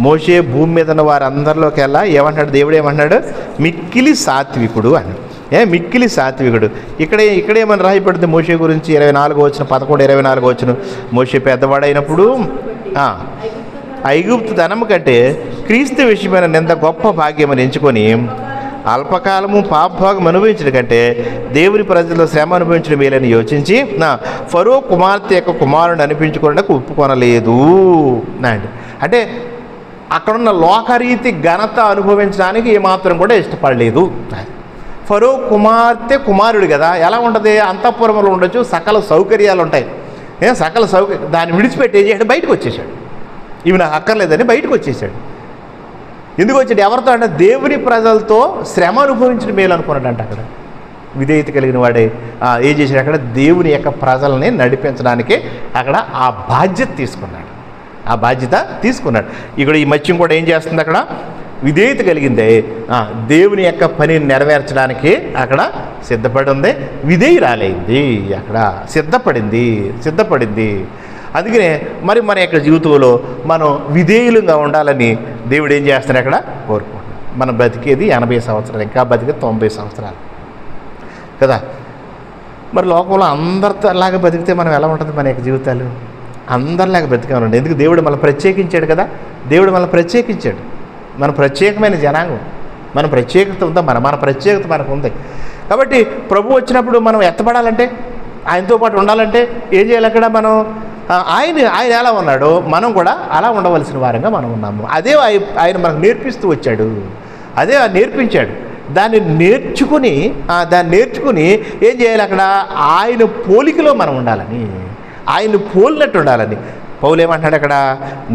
మోషే భూమి మీద ఉన్న వారందరిలోకి వెళ్ళా ఏమంటాడు, దేవుడు ఏమంటున్నాడు, మిక్కిలి సాత్వికుడు అని. మిక్కిలి సాత్వికుడు. ఇక్కడేమని రాయబడింది మోషే గురించి 24 వచ్చిన 11-24 వచ్చిన మోషే పెద్దవాడైనప్పుడు ఐగుప్తు ధనము కంటే క్రీస్తు విషయమైన నింద గొప్ప భాగ్యమని ఎంచుకొని అల్పకాలము పాపభాగం అనుభవించడం కంటే దేవుని ప్రజల్లో శ్రమ అనుభవించడం మేలని యోచించి ఫరో కుమార్తె యొక్క కుమారుని అనిపించుకోవడానికి ఒప్పుకొనలేదు అంటే అక్కడున్న లోకరీతి ఘనత అనుభవించడానికి ఏమాత్రం కూడా ఇష్టపడలేదు. ఫరో కుమార్తె కుమారుడు కదా, ఎలా ఉంటుంది? అంతఃపురంలో ఉండొచ్చు, సకల సౌకర్యాలు ఉంటాయి, సకల సౌకర్యం. దాన్ని విడిచిపెట్టి ఏం చేయడం, బయటకు వచ్చేసాడు. ఇవి నాకు అక్కర్లేదని బయటకు వచ్చేసాడు. ఎందుకు వచ్చాడు? ఎవరితో అంటే దేవుని ప్రజలతో శ్రమ అనుభవించడం మేలు అనుకున్నాడంట. అక్కడ విధేయత కలిగిన వాడే ఏం చేశాడు? అక్కడ దేవుని యొక్క ప్రజల్ని నడిపించడానికి అక్కడ ఆ బాధ్యత తీసుకున్నాడు. ఇక్కడ ఈ మత్స్యం కూడా ఏం చేస్తుంది? అక్కడ విధేయత కలిగిందే, దేవుని యొక్క పనిని నెరవేర్చడానికి అక్కడ సిద్ధపడి ఉంది, విధేయురాలైంది, అక్కడ సిద్ధపడింది. అందుకనే మరి మన యొక్క జీవితంలో మనం విధేయులుగా ఉండాలని దేవుడు ఏం చేస్తాడు? అక్కడ కోరుకుంటున్నాడు. మనం బతికేది 80 సంవత్సరాలు, ఇంకా బతికేది 90 సంవత్సరాలు కదా. మరి లోకంలో అందరిలాగా బతికితే మనం ఎలా ఉంటుంది? మన యొక్క జీవితాలు అందరిలాగా బ్రతికామండి. ఎందుకు? దేవుడు మనల్ని ప్రత్యేకించాడు కదా. మన ప్రత్యేకమైన జనాంగం, మన ప్రత్యేకత ఉందా? మన ప్రత్యేకత మనకు ఉంది. కాబట్టి ప్రభు వచ్చినప్పుడు మనం ఎత్తబడాలంటే, ఆయనతో పాటు ఉండాలంటే ఏం చేయాలి? అక్కడ మనం ఆయన ఎలా ఉన్నాడో మనం కూడా అలా ఉండవలసిన వారంగా మనం ఉన్నాము. అదే ఆయన మనకు నేర్పిస్తూ వచ్చాడు, అదే నేర్పించాడు. దాన్ని నేర్చుకుని ఏం చేయాలి? అక్కడ ఆయన పోలికలో మనం ఉండాలని, ఆయన పోలినట్టు ఉండాలని. పౌలు ఏమంటాడు అక్కడ?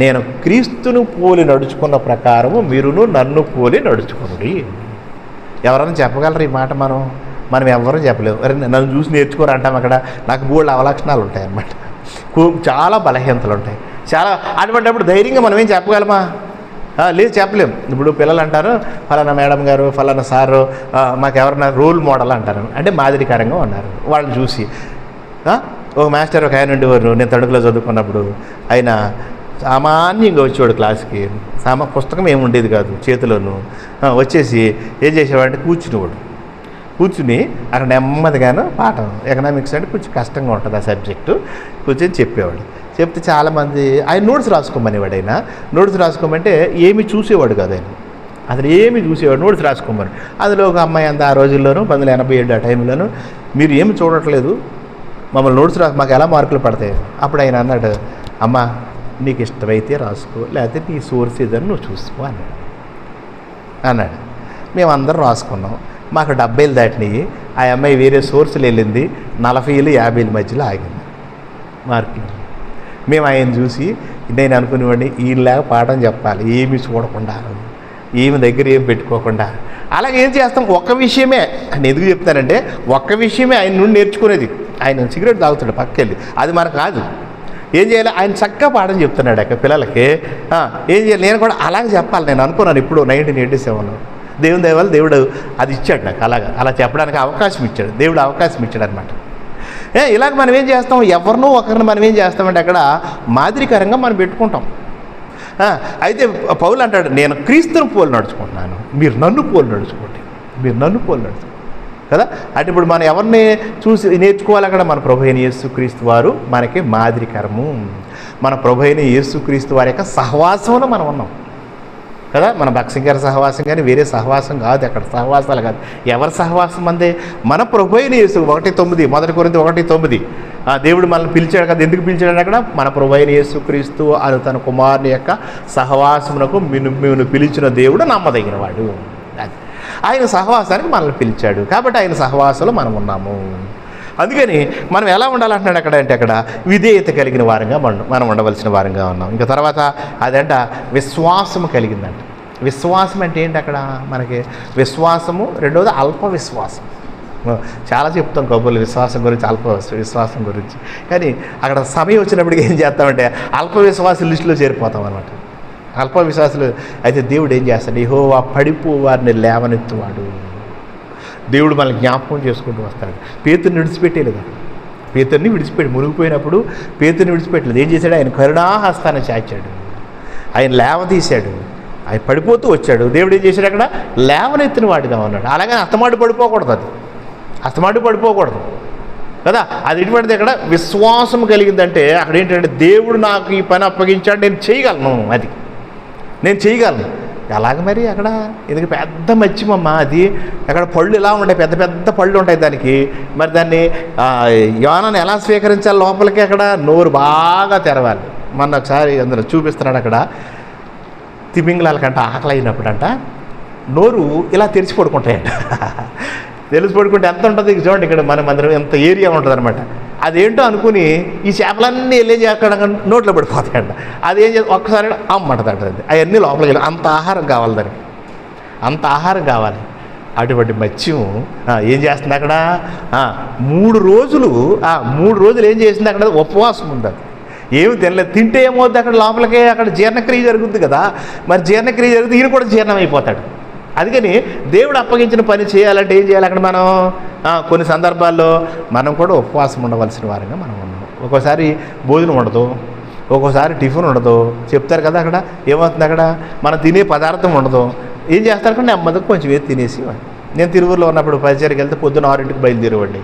నేను క్రీస్తును పోలి నడుచుకున్న ప్రకారము మీరును నన్ను పోలి నడుచుకునుడి. ఎవరైనా చెప్పగలరు ఈ మాట? మనం ఎవరూ చెప్పలేము. నన్ను చూసి నేర్చుకోరు అంటాం. అక్కడ నాకు బోల్డ్ అవలక్షణాలు ఉంటాయి అన్నమాట, చాలా బలహీనతలు ఉంటాయి. అటువంటిప్పుడు ధైర్యంగా మనం ఏం చెప్పగలమా? లేదు, చెప్పలేము. ఇప్పుడు పిల్లలు అంటారు, ఫలానా మేడం గారు, ఫలానా సారు మాకు ఎవరన్నా రోల్ మోడల్ అంటారు, అంటే మాదిరికరంగా ఉన్నారు. వాళ్ళని చూసి ఒక మాస్టర్ ఒక ఆయన ఉండేవారు, నేను తణుకులో చదువుకున్నప్పుడు. ఆయన సామాన్యంగా వచ్చేవాడు క్లాస్కి, పుస్తకం ఏమి ఉండేది కాదు చేతిలోను. వచ్చేసి ఏం చేసేవాడంటే కూర్చుని అక్కడ నెమ్మదిగాను పాఠం, ఎకనామిక్స్ అంటే కొంచెం కష్టంగా ఉంటుంది ఆ సబ్జెక్టు, కూర్చొని చెప్పేవాడు. చెప్తే చాలామంది ఆయన నోట్స్ రాసుకోమనేవాడు. ఆయన నోట్స్ రాసుకోమంటే ఏమి చూసేవాడు కాదు, ఆయన అసలు ఏమి చూసేవాడు, నోట్స్ రాసుకోమని. అందులో ఒక అమ్మాయి అంత ఆ రోజుల్లోనూ 1987 ఆ టైంలోనూ, మీరు ఏమి చూడట్లేదు, మమ్మల్ని నోట్స్ మాకు ఎలా మార్కులు పడతాయి? అప్పుడు ఆయన అన్నాడు, అమ్మ నీకు ఇష్టమైతే రాసుకో, లేకపోతే నీ సోర్స్ ఏదని నువ్వు చూసుకో అన్నాడు. మేమందరం రాసుకున్నాం. మాకు 70 దాటినాయి. ఆ అమ్మాయి వేరే సోర్సులు వెళ్ళింది, 40, 50 మధ్యలో ఆగింది మార్కులు. మేము ఆయన చూసి నేను అనుకునేవాడిని, ఈయనలాగా పాఠం చెప్పాలి, ఏమి చూడకుండా, ఏమి దగ్గర ఏమి పెట్టుకోకుండా. అలాగే ఏం చేస్తాం? ఒక్క విషయమే అని ఎందుకు చెప్తానంటే, ఒక్క విషయమే ఆయన నుండి నేర్చుకునేది. ఆయన సిగరెట్ తాగుతాడు పక్కకెళ్ళి, అది మనకు కాదు. ఏం చేయాలి? ఆయన చక్కగా పాఠం చెప్తున్నాడు అక్కడ పిల్లలకి. ఏం చేయాలి? నేను కూడా అలాగే చెప్పాలి. నేను అనుకున్నాను ఇప్పుడు 1987 దేవుని దయ వల్ల దేవుడు అది ఇచ్చాడు నాకు, అలా చెప్పడానికి అవకాశం ఇచ్చాడు దేవుడు, అవకాశం ఇచ్చాడు అనమాట. ఇలాగ మనం ఏం చేస్తాం? ఎవరినో ఒకరిని మనం ఏం చేస్తామంటే అక్కడ మాదిరికరంగా మనం పెట్టుకుంటాం. అయితే పౌలు అంటాడు, నేను క్రీస్తును పోలి నడుచుకుంటున్నాను, మీరు నన్ను పోలి నడుచుకోండి కదా. అంటే ఇప్పుడు మనం ఎవరిని చూసి నేర్చుకోవాలి? అక్కడ మన ప్రభు అయిన యేసుక్రీస్తు వారు మనకి మాదిరికరము. మన ప్రభు అయిన యేసుక్రీస్తు వారి యొక్క సహవాసంలో మనం ఉన్నాం కదా. మన భక్సింగ్ గారి సహవాసం కానీ వేరే సహవాసం కాదు, అక్కడ సహవాసాలు కాదు. ఎవరి సహవాసం అందే? మన ప్రభు అయిన యేసు. 1:9 1 కొరింథీ 1:9 దేవుడు మనల్ని పిలిచాడు కదా. ఎందుకు పిలిచాడు అక్కడ? మన ప్రభు అయిన యేసుక్రీస్తు అని తన కుమారుని యొక్క సహవాసమునకు మేము పిలిచిన దేవుడు నమ్మదగిన వాడు. ఆయన సహవాసానికి మనల్ని పిలిచాడు కాబట్టి ఆయన సహవాసంలో మనం ఉన్నాము. అందుకని మనం ఎలా ఉండాలంటున్నాడు అక్కడ అంటే, అక్కడ విధేయత కలిగిన వారంగా మనం ఉండవలసిన వారంగా ఉన్నాం. ఇంకా తర్వాత అదంట విశ్వాసము కలిగిందంట. విశ్వాసం అంటే ఏంటి? అక్కడ మనకి విశ్వాసము, రెండవది అల్ప విశ్వాసం. చాలా చెప్తాం కబుర్లు విశ్వాసం గురించి, అల్ప విశ్వాసం గురించి. కానీ అక్కడ సమయం వచ్చినప్పటికీ ఏం చేస్తామంటే అల్ప విశ్వాసం లిస్టులో చేరిపోతాం అనమాట. అల్ప విశ్వాసులు అయితే దేవుడు ఏం చేస్తాడు? యెహోవా పడిపో వారిని లేవనెత్తువాడు. దేవుడు మనల్ని జ్ఞాపకం చేసుకుంటూ వస్తాడు. పేతురుని విడిచిపెట్టేలేదు. పేతురుని మునిగిపోయినప్పుడు పేతురుని విడిచిపెట్టలేదు. ఏం చేశాడు? ఆయన కరుణాహస్తాన్ని చాచాడు, ఆయన లేవదీశాడు, ఆయన పడిపోతూ వచ్చాడు. దేవుడు ఏం చేశాడు అక్కడ? లేవనెత్తిన వాడిగా ఉన్నాడు. అలాగే అస్తమాటు పడిపోకూడదు, అది అస్తమాటు పడిపోకూడదు కదా. అది ఎటువంటిది? అక్కడ విశ్వాసం కలిగిందంటే అక్కడ ఏంటంటే దేవుడు నాకు ఈ పని అప్పగించాడు, నేను చేయగలను, అది నేను చేయగలను. ఎలాగ మరి అక్కడ? ఇది పెద్ద మత్స్యమమ్మ, అది అక్కడ పళ్ళు ఇలా ఉంటాయి, పెద్ద పెద్ద పళ్ళు ఉంటాయి దానికి. మరి దాన్ని యోనాను ఎలా స్వీకరించాలి? లోపలికి అక్కడ నోరు బాగా తెరవాలి. మొన్న ఒకసారి అందులో చూపిస్తున్నాడు అక్కడ, తిమింగలాలకంట ఆకలి అయినప్పుడంట నోరు ఇలా తెరిచి పడుకుంటాయంట. తెలిసి పడుకుంటే ఎంత ఉంటుంది చూడండి, ఇక్కడ మన మందిరం ఎంత ఏరియా ఉంటుంది అనమాట. అదేంటో అనుకుని ఈ చేపలన్నీ వెళ్ళి అక్కడ నోట్లో పడిపోతాయంట. అదేం చేసి ఒక్కసారి అమ్మంటదంట, అది అవన్నీ లోపలికి వెళ్ళి అంత ఆహారం కావాలి దానికి, అంత ఆహారం కావాలి. అటువంటి మత్స్యం ఏం చేస్తుంది అక్కడ? 3 రోజులు ఏం చేసింది అక్కడ? ఉపవాసం ఉంది. అది ఏమి తినలేదు. తింటే ఏమవుద్ది అక్కడ? లోపలికే అక్కడ జీర్ణక్రియ జరుగుద్ది కదా. మరి జీర్ణక్రియ జరిగితే ఈయన కూడా జీర్ణం అయిపోతాడు. అందుకని దేవుడు అప్పగించిన పని చేయాలంటే ఏం చేయాలి అక్కడ? మనం కొన్ని సందర్భాల్లో మనం కూడా ఉపవాసం ఉండవలసిన వారంగా మనం ఉన్నాం. ఒక్కోసారి భోజనం ఉండదు, ఒక్కోసారి టిఫిన్ ఉండదు, చెప్తారు కదా అక్కడ. ఏమవుతుంది అక్కడ? మనం తినే పదార్థం ఉండదు. ఏం చేస్తారు అక్కడ? నెమ్మదిగా కొంచెం ఏది తినేసి. నేను తిరువురులో ఉన్నప్పుడు పరిచయకి వెళ్తే పొద్దున్న 6ంటికి బయలుదేరేవాడిని.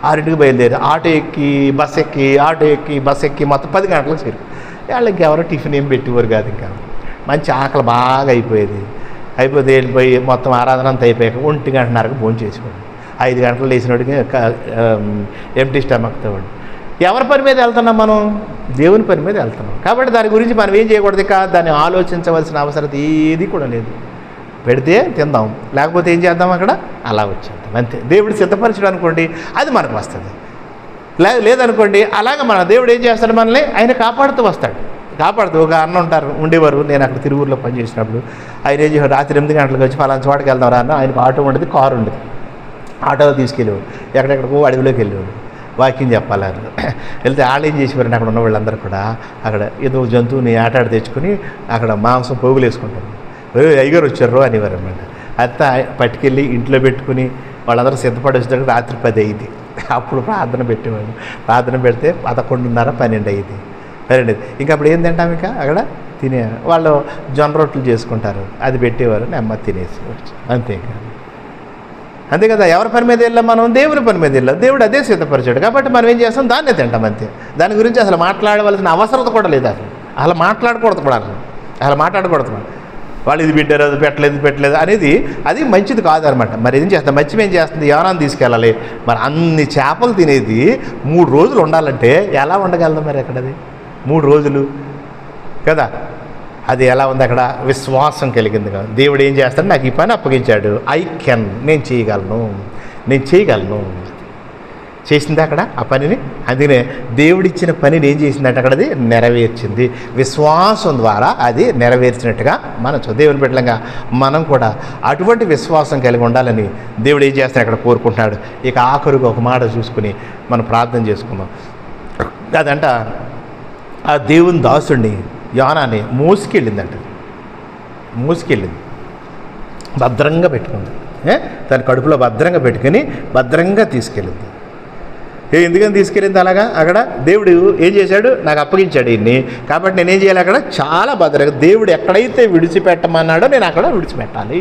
6ంటికి బయలుదేరి ఆటో ఎక్కి బస్ ఎక్కి మొత్తం 10 గంటలకు చేరు. వాళ్ళకి ఎవరో టిఫిన్ ఏం పెట్టేవారు కాదు. ఇంకా మంచి ఆకలి బాగా అయిపోయేది. వెళ్ళిపోయి మొత్తం ఆరాధన అంతా అయిపోయాక 1:30కు భోజనం చేసేవాడు. 5 గంటలు లేచినోడికి ఎంటీ స్టమక్తో వాడు. ఎవరి పని మీద వెళ్తున్నాం మనం? దేవుని పని మీద వెళ్తున్నాం. కాబట్టి దాని గురించి మనం ఏం చేయకూడదు, ఇక దాన్ని ఆలోచించవలసిన అవసరం ఏది కూడా లేదు. పెడితే తిందాం, లేకపోతే ఏం చేద్దాం అక్కడ? అలా వచ్చేద్దాం అంతే. దేవుడు సిద్ధపరచడం అనుకోండి, అది మనకు వస్తుంది. లేదనుకోండి, అలాగ మన దేవుడు ఏం చేస్తాడు? మనల్ని ఆయన కాపాడుతూ వస్తాడు. ఒక అన్న ఉండేవారు. నేను అక్కడ తిరువురులో పనిచేసినప్పుడు ఆయన ఏం చేశాడు? రాత్రి 8 గంటలకు వచ్చి ఫలానా చోటకి వెళ్దాం రా అన్న. ఆయనకు ఆటో ఉండేది, కారు ఉండేది. ఆటోలో తీసుకెళ్ళేవాడు. ఎక్కడెక్కడికో అడవిలోకి వెళ్ళేవాడు, వాకింగ్ చెప్పాలని. వెళ్తే వాళ్ళు ఏం చేసేవారండి, అక్కడ ఉన్న వాళ్ళందరూ కూడా అక్కడ ఏదో జంతువుని ఆటాడి తెచ్చుకొని అక్కడ మాంసం పోగులు వేసుకుంటారు. అయ్యగారు వచ్చారు అనేవారు అన్నమాట. అంతా పట్టుకెళ్ళి ఇంట్లో పెట్టుకుని వాళ్ళందరూ సిద్ధపడి వచ్చేటప్పుడు రాత్రి 10 అయ్యింది. అప్పుడు ప్రార్థన పెట్టేవాడు. ప్రార్థన పెడితే 11:30, 12 అయ్యింది. ఇంకా అప్పుడు ఏం తింటాం? ఇంకా అక్కడ తినే వాళ్ళు జొన్న రొట్టెలు చేసుకుంటారు, అది పెట్టేవారు. నెమ్మది తినేసి వచ్చి అంతే కదా. ఎవరి పని మీద వెళ్ళాం మనం? దేవుని పని మీద వెళ్ళాం. దేవుడు అదే సిద్ధపరిచాడు. కాబట్టి మనం ఏం చేస్తాం? దాన్నే తింటాం అంతే. దాని గురించి అసలు మాట్లాడవలసిన అవసరం కూడా లేదు. అసలు మాట్లాడకూడదు కూడా, అసలు మాట్లాడకూడదు. వాళ్ళు ఇది పెట్టారు, అది పెట్టలేదు అనేది అది మంచిది కాదనమాట. మరి ఏం చేస్తాం? మత్స్యం ఏం చేస్తుంది? యోనాను తీసుకెళ్ళాలి. మరి అన్ని చేపలు తినేది 3 రోజులు ఉండాలంటే ఎలా ఉండగలదు మరి అక్కడది? 3 రోజులు కదా. అది ఎలా ఉంది అక్కడ? విశ్వాసం కలిగింది కదా. దేవుడు ఏం చేస్తాడు? నాకు ఈ పని అప్పగించాడు, నేను చేయగలను చేసింది అక్కడ ఆ పనిని. అందుకనే దేవుడిచ్చిన పనిని ఏం చేసిందంటే అక్కడ అది నెరవేర్చింది. విశ్వాసం ద్వారా అది నెరవేర్చినట్టుగా మనం దేవుని బిడ్డలంగా మనం కూడా అటువంటి విశ్వాసం కలిగి ఉండాలని దేవుడు ఏం చేస్తాడు అక్కడ కోరుకుంటున్నాడు. ఇక ఆఖరుగా ఒక మాట చూసుకుని మనం ప్రార్థన చేసుకుందాం. అదంట ఆ దేవుని దాసుడిని యోనాని మోసుకెళ్ళిందంట. భద్రంగా పెట్టుకుంది. తన కడుపులో భద్రంగా పెట్టుకుని భద్రంగా తీసుకెళ్ళింది. ఎందుకని తీసుకెళ్ళింది అలాగా? అక్కడ దేవుడు ఏం చేశాడు? నాకు అప్పగించాడు ఈయన్ని. కాబట్టి నేనేం చేయాలి? అక్కడ చాలా భద్రంగా దేవుడు ఎక్కడైతే విడిచిపెట్టమన్నాడో నేను అక్కడ విడిచిపెట్టాలి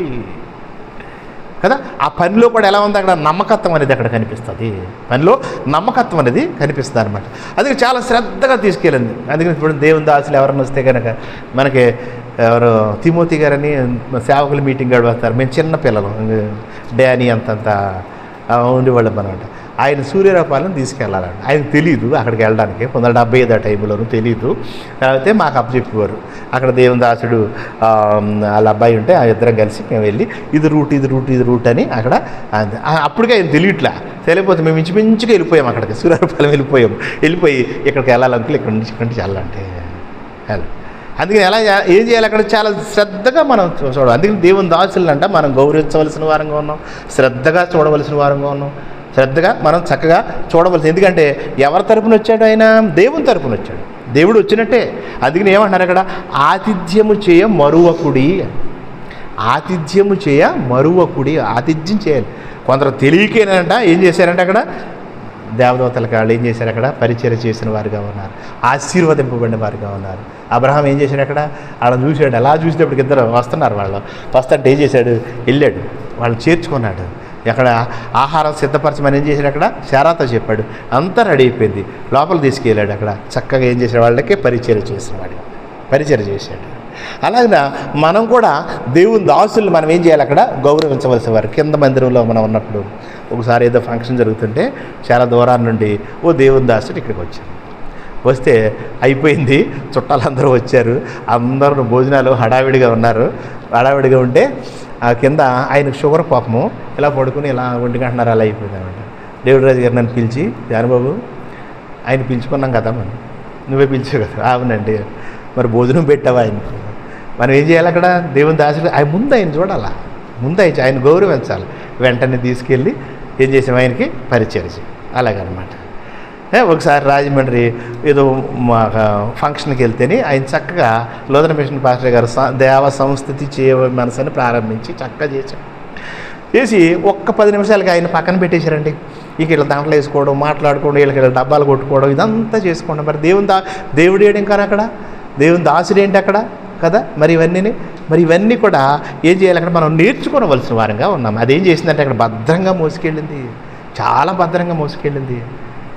కదా. ఆ పనిలో కూడా ఎలా ఉంది? అక్కడ నమ్మకత్వం అనేది అక్కడ కనిపిస్తుంది. పనిలో నమ్మకత్వం అనేది కనిపిస్తుంది అనమాట. అందుకే చాలా శ్రద్ధగా తీసుకెళ్ళింది. అందుకని ఇప్పుడు దేవుని దాసులు ఎవరైనా వస్తే కనుక మనకి ఎవరు తిమోతి గారని సేవకుల మీటింగ్ గడిపేస్తారు. మేము చిన్న పిల్లలు, డానీ అంతంత ఉండేవాళ్ళం అనమాట. ఆయన సూర్యరూపాలను తీసుకెళ్ళాలంట. ఆయనకు తెలీదు అక్కడికి వెళ్ళడానికి. 1975 ఆ టైంలోనూ తెలీదు. అయితే మాకు అప్పచెప్పేవారు. అక్కడ దేవుని దాసుడు వాళ్ళ అబ్బాయి ఉంటే ఆ ఇద్దరం కలిసి మేము వెళ్ళి ఇది రూట్ అని అక్కడ అప్పటికే ఆయన తెలియకపోతే మేము ఇంచుమించుగా వెళ్ళిపోయాం అక్కడికి. సూర్యరూపాలం వెళ్ళిపోయి ఇక్కడికి వెళ్ళాలంటే ఇక్కడి నుంచి వెళ్ళాలంటే అందుకని ఏం చేయాలి? అక్కడ చాలా శ్రద్ధగా మనం చూడాలి. అందుకని దేవుని దాసులంట మనం గౌరవించవలసిన వారంగా ఉన్నాం, శ్రద్ధగా చూడవలసిన వారంగా ఉన్నాం, శ్రద్ధగా మనం చక్కగా చూడవలసింది. ఎందుకంటే ఎవరి తరపున వచ్చాడు? ఆయన దేవుని తరపున వచ్చాడు. దేవుడు వచ్చినట్టే. అందుకని ఏమంటున్నారు అక్కడ? ఆతిథ్యము చేయ మరువకుడి. ఆతిథ్యం చేయాలి. కొందరు తెలియకేనంట ఏం చేశారంటే అక్కడ దేవదూతలకు వాళ్ళు ఏం చేశారు? అక్కడ పరిచర్య చేసిన వారుగా ఉన్నారు, ఆశీర్వదింపబడిన వారుగా ఉన్నారు. అబ్రహాం ఏం చేశాడు అక్కడ వాళ్ళని చూశాడు. అలా చూసేటప్పటికి ఇద్దరు వస్తున్నారు. వాళ్ళు వస్తుంటే ఏం చేశాడు, వెళ్ళాడు, వాళ్ళని చేర్చుకున్నాడు. అక్కడ ఆహారం సిద్ధపరచమని ఏం చేశాడు, అక్కడ శారాతో చెప్పాడు. అంతా రెడీ అయిపోయింది. లోపల తీసుకెళ్ళాడు. అక్కడ చక్కగా ఏం చేశాడు, వాళ్ళకే పరిచయం చేసినవాడు, పరిచయం చేశాడు. అలాగే మనం కూడా దేవుని దాసులు మనం ఏం చేయాలి, అక్కడ గౌరవించవలసిన వారు. కింద మందిరంలో మనం ఉన్నప్పుడు ఒకసారి ఏదో ఫంక్షన్ జరుగుతుంటే చాలా దూరాల నుండి ఓ దేవుని దాసుడు ఇక్కడికి వచ్చారు. వస్తే అయిపోయింది, చుట్టాలందరూ వచ్చారు, అందరూ భోజనాలు హడావిడిగా ఉన్నారు. హడావిడిగా ఉంటే ఆ కింద ఆయనకు షుగర్ పాపము ఇలా పడుకుని ఇలా ఒంటిగంటున్నారు, అలా అయిపోయింది అనమాట. దేవుడి రాజు గారు నన్ను పిలిచి, జానుబాబు ఆయన పిలుచుకున్నాం కదా, నువ్వే పిలిచావు కదా. అవునండి. మరి భోజనం పెట్టావా ఆయనకు? మనం ఏం చేయాలి, అక్కడ దేవుని దాసుడు ఆయన ముందు ఆయన చూడాలా, ముందు ఆయన గౌరవించాలి. వెంటనే తీసుకెళ్ళి ఏం చేసాం, ఆయనకి పరిచయం చేయాలి. అలాగనమాట. ఒకసారి రాజమండ్రి ఏదో మా ఫంక్షన్కి వెళ్తేనే ఆయన చక్కగా లోదన మిషన్ పాస్టర్ గారు దేవ సంస్థితి చేయ మనసుని ప్రారంభించి చక్కగా చేసి ఒక్క 10 నిమిషాలకి ఆయన పక్కన పెట్టేశారండి. ఇక ఇలా దాంట్లో వేసుకోవడం, మాట్లాడుకోవడం, వీళ్ళకి డబ్బాలు కొట్టుకోవడం, ఇదంతా చేసుకోండి. మరి దేవుడు ఏడు ఇంకా అక్కడ దేవుని దాసుడు ఏంటి అక్కడ కదా. మరి ఇవన్నీ కూడా ఏం చేయాలి, అక్కడ మనం నేర్చుకోవలసిన వారంగా ఉన్నాం. అదేం చేసిందంటే అక్కడ భద్రంగా మోసుకెళ్ళింది, చాలా భద్రంగా మోసుకెళ్ళింది.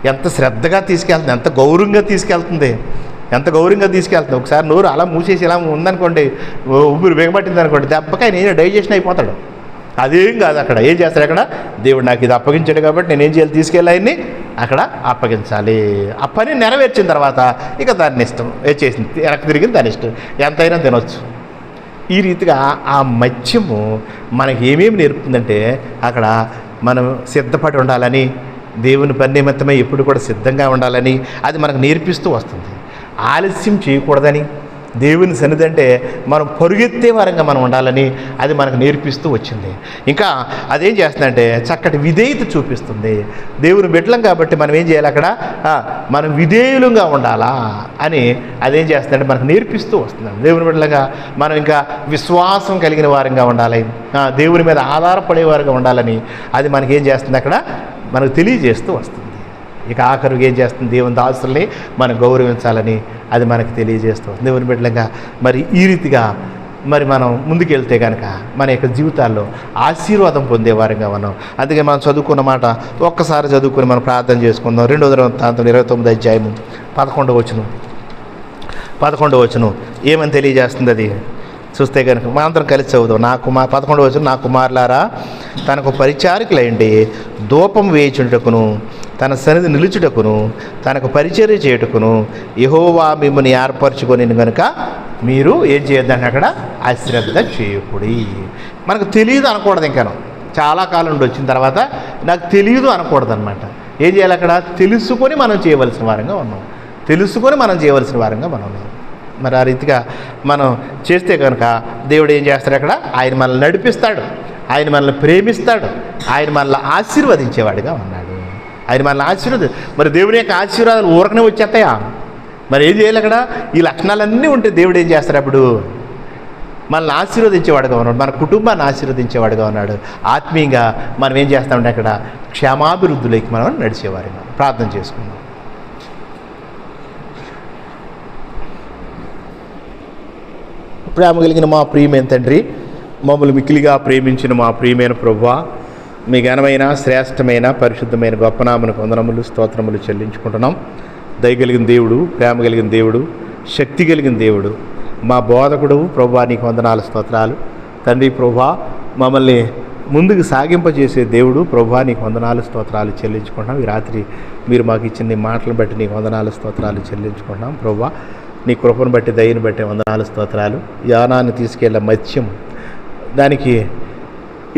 ఎంత శ్రద్ధగా తీసుకెళ్తుంది, ఎంత గౌరవంగా తీసుకెళ్తుంది. ఒకసారి నోరు అలా మూసేసి ఇలా ఉందనుకోండి, ఊపిరి బిగబట్టింది అనుకోండి, దెబ్బకాయ నేను డైజెషన్ అయిపోతాడు. అదేం కాదు. అక్కడ ఏం చేస్తాడు, అక్కడ దేవుడు నాకు ఇది అప్పగించాడు కాబట్టి నేనేం చేయాలి, తీసుకెళ్ళి ఆయన్ని అక్కడ అప్పగించాలి. ఆ పని నెరవేర్చిన తర్వాత ఇక దాన్ని ఇష్టం చేసింది, వెనక్కి తిరిగింది దాని ఇష్టం, ఎంతైనా తినొచ్చు. ఈ రీతిగా ఆ మత్స్యము మనకి ఏమేమి నేర్పుతుందంటే అక్కడ మనం సిద్ధపడి ఉండాలని, దేవుని పని నిమిత్తమై ఎప్పుడు కూడా సిద్ధంగా ఉండాలని అది మనకు నేర్పిస్తూ వస్తుంది. ఆలస్యం చేయకూడదని, దేవుని సన్నిధి అంటే మనం పరుగెత్తే వారంగా మనం ఉండాలని అది మనకు నేర్పిస్తూ వచ్చింది. ఇంకా అదేం చేస్తుందంటే చక్కటి విధేయత చూపిస్తుంది. దేవుని బిడ్డలం కాబట్టి మనం ఏం చేయాలి, అక్కడ మనం విధేయులంగా ఉండాలా అని అదేం చేస్తుందంటే మనకు నేర్పిస్తూ వస్తుంది. దేవుని బిడ్డలుగా మనం ఇంకా విశ్వాసం కలిగిన వారంగా ఉండాలి, దేవుని మీద ఆధారపడేవారుగా ఉండాలని అది మనకేం చేస్తుంది, అక్కడ మనకు తెలియజేస్తూ వస్తుంది. ఇక ఆఖరికి ఏం చేస్తుంది, దేవుని దాసుల్ని మనం గౌరవించాలని అది మనకు తెలియజేస్తూ వస్తుంది. దేవుని బిడ్డలంగా మరి ఈ రీతిగా మరి మనం ముందుకెళ్తే కనుక మన యొక్క జీవితాల్లో ఆశీర్వాదం పొందేవారంగా ఉన్నాం. అందుకే మనం చదువుకున్న మాట ఒక్కసారి చదువుకొని మనం ప్రార్థన చేసుకుందాం. 2వ వృత్తాంతం 29వ అధ్యాయము 11వ వచనం ఏమని తెలియజేస్తుంది అది చూస్తే కనుక మనందరం కలిసి చదువుదాం. 11వ వచనం, నా కుమారులారా తనకు పరిచారికులైండి, ధూపం వేయుచుటకును తన సన్నిధి నిలుచుటకును తనకు పరిచర్య చేయుటకును యెహోవా మిమ్మల్ని ఏర్పరచుకొని కనుక మీరు ఏం చేయొద్దంటే అక్కడ అశ్రద్ధ చేయకూడి. మనకు తెలియదు అనకూడదు. ఇంకా చాలా కాలం నుండి వచ్చిన తర్వాత నాకు తెలియదు అనకూడదు అనమాట. ఏం చేయాలి, అక్కడ తెలుసుకొని మనం చేయవలసిన వారంగా ఉన్నాం, మరి ఆ రీతిగా మనం చేస్తే కనుక దేవుడు ఏం చేస్తాడు, అక్కడ ఆయన మనల్ని నడిపిస్తాడు, ఆయన మనల్ని ప్రేమిస్తాడు, ఆయన మనల్ని ఆశీర్వదించేవాడిగా ఉన్నాడు. మరి దేవుని యొక్క ఆశీర్వాదాలు ఊరకనే వచ్చేస్తాయా? మరి ఏం చేయాలి, అక్కడ ఈ లక్షణాలన్నీ ఉంటే దేవుడు ఏం చేస్తాడు, అప్పుడు మనల్ని ఆశీర్వదించేవాడుగా ఉన్నాడు, మన కుటుంబాన్ని ఆశీర్వదించేవాడుగా ఉన్నాడు. ఆత్మీయంగా మనం ఏం చేస్తామంటే అక్కడ క్షేమాభివృద్ధిలోకి మనం నడిచేవారుగా. ప్రార్థన చేసుకుందాం. ప్రేమ కలిగిన మా ప్రియమైన తండ్రి, మమ్మల్ని మిక్కిలిగా ప్రేమించిన మా ప్రియమైన ప్రభువా, మీ ఘనమైన శ్రేష్టమైన పరిశుద్ధమైన గొప్పనామను వందనములు స్తోత్రములు చెల్లించుకుంటున్నాం. దయగలిగిన దేవుడు, ప్రేమ కలిగిన దేవుడు, శక్తి కలిగిన దేవుడు, మా బోధకుడు ప్రభువా, నీకు వందనాలు స్తోత్రాలు తండ్రి. ప్రభువా, మమ్మల్ని ముందుకు సాగింపజేసే దేవుడు ప్రభువా, నీకు వందనాలు స్తోత్రాలు చెల్లించుకుంటున్నాం. ఈ రాత్రి మీరు మాకు ఇచ్చిన మాటలను బట్టి నీకు వందనాలు స్తోత్రాలు చెల్లించుకుంటున్నాం. ప్రభువా, నీ కృపను బట్టి దయను బట్టి వందనాలు స్తోత్రాలు. యానాన్ని తీసుకెళ్ళే మత్స్యం, దానికి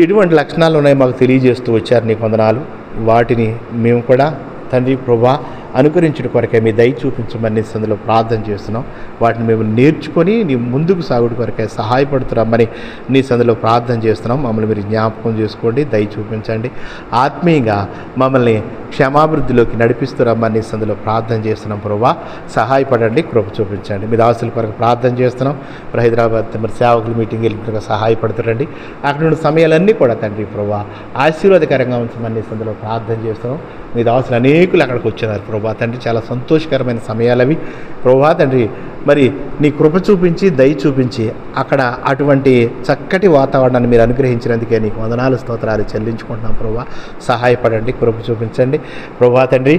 ఎటువంటి లక్షణాలు ఉన్నాయో మాకు తెలియజేస్తూ వచ్చారు, నీకు వందనాలు. వాటిని మేము కూడా తండ్రి ప్రభువా అనుకరించడం కొరకే మీ దయ చూపించమని సందులో ప్రార్థన చేస్తున్నాం. వాటిని మేము నేర్చుకొని నీ ముందుకు సాగుడు కొరకే సహాయపడుతున్నామని నీ సందులో ప్రార్థన చేస్తున్నాం. మమ్మల్ని మీరు జ్ఞాపకం చేసుకోండి, దయ చూపించండి. ఆత్మీయంగా మమ్మల్ని క్షేమాభివృద్ధిలోకి నడిపిస్తున్నామని నీ సందులో ప్రార్థన చేస్తున్నాం. ప్రభువా, సహాయపడండి, కృప చూపించండి. మీ దాసుల కొరకు ప్రార్థన చేస్తున్నాం. హైదరాబాద్ మరి సేవకులు మీటింగ్ వెళ్ళినట్టుగా సహాయపడుతుండండి. అక్కడ ఉన్న సమయాలన్నీ కూడా తండ్రి ప్రభువా ఆశీర్వాదకరంగా ఉంచమని నీ సందులో ప్రార్థన చేస్తున్నాం. మీ దాసులు అనేకులు అక్కడికి వచ్చినారు ప్రభా తండ్రి, చాలా సంతోషకరమైన సమయాలు అవి. ప్రభువా తండ్రి మరి నీ కృప చూపించి దయ చూపించి అక్కడ అటువంటి చక్కటి వాతావరణాన్ని మీరు అనుగ్రహించినందుకే నీకు వందనాలు స్తోత్రాలు చెల్లించుకుంటున్నాం ప్రభువా. సహాయపడండి, కృప చూపించండి ప్రభువా తండ్రి.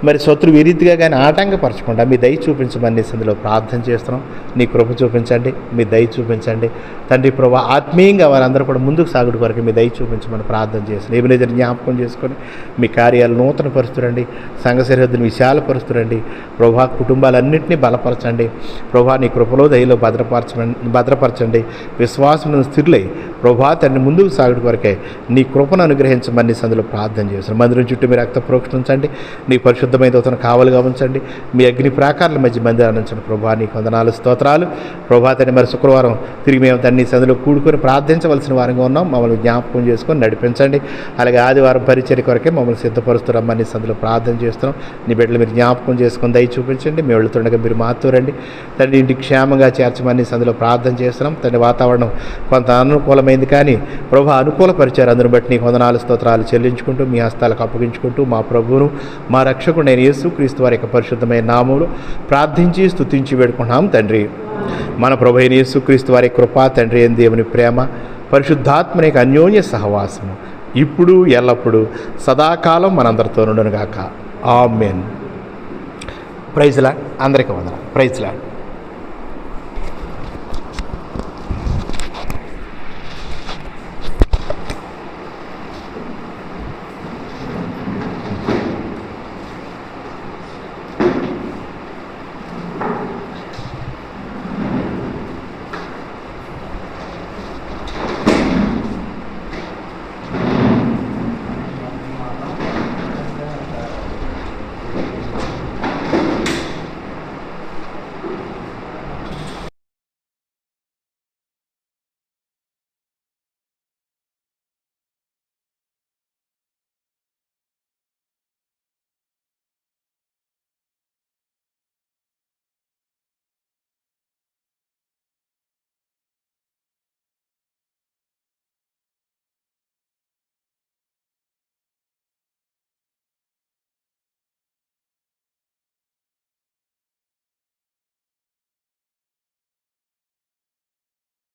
మరి శత్రువు ఈ రీతిగా కానీ ఆటంకపరచకుండా మీ దయ చూపించమని సందులో ప్రార్థన చేస్తున్నాం. నీ కృప చూపించండి, మీ దయ చూపించండి తండ్రి ప్రభువా. ఆత్మీయంగా వారందరూ కూడా ముందుకు సాగుడు వరకు మీ దయ చూపించమని ప్రార్థన చేస్తున్నాం. ఏమైనా జ్ఞాపకం చేసుకొని మీ కార్యాలు నూతన పరుస్తురండి, సంఘ సరిహద్దును విశాలపరుస్తురండి ప్రభువా. కుటుంబాలన్నింటినీ బలపరచండి ప్రభువా. నీ కృపలో దయలో భద్రపరచండి. విశ్వాసం స్థిరులై ప్రభువా తండ్రి ముందుకు సాగుడు వరకే నీ కృపను అనుగ్రహించమని సందులో ప్రార్థన చేస్తున్నాం. మందిరం చుట్టూ మీ రక్త ప్రోక్షించండి, నీ పరిశుద్ధమైన దూతను కావలుగా ఉంచండి, మీ అగ్ని ప్రాకారాల మధ్య మందిరాన్ని ఉంచండి ప్రభువా. నీకు వందనాలు స్తోత్రాలు ప్రభువా తండ్రి. మరి శుక్రవారం తిరిగి మేము తండ్రి సందులో కూడుకొని ప్రార్థించవలసిన వారంగా ఉన్నాం. మమ్మల్ని జ్ఞాపకం చేసుకొని నడిపించండి. అలాగే ఆదివారం పరిచర్య కొరకే మమ్మల్ని సిద్ధపరుస్తున్నామని సందులో ప్రార్థన చేస్తున్నాం. నీ బిడ్డలు మీరు జ్ఞాపకం చేసుకొని దయ చూపించండి. మేము వెళుతుండగా మీరు మాతో రండి తండ్రి. ఇంటికి క్షేమంగా చేర్చమని సందులో ప్రార్థన చేస్తున్నాం తండ్రి. వాతావరణం కొంత అనుకూలమైంది కానీ ప్రభు అనుకూలపరిచారు. అందును బట్టి నీకు వందనాలు స్తోత్రాలు చెల్లించుకుంటూ మీ హస్తాలకు అప్పగించుకుంటూ మా ప్రభువును మా రక్షకుడు నేను యేసుక్రీస్తు వారి యొక్క పరిశుద్ధమైన నామములో ప్రార్థించి స్తుతించి వేడుకుంటున్నాం తండ్రి. మన ప్రభు అయిన యేసుక్రీస్తు వారి కృప తండ్రి అయిన దేవుని ప్రేమ పరిశుద్ధాత్మ యొక్క అన్యోన్య సహవాసము ఇప్పుడు ఎల్లప్పుడూ సదాకాలం మనందరితో నుండును గాక. ఆమేన్. Praise Lord. అందరికీ వందనాలు. Praise lord.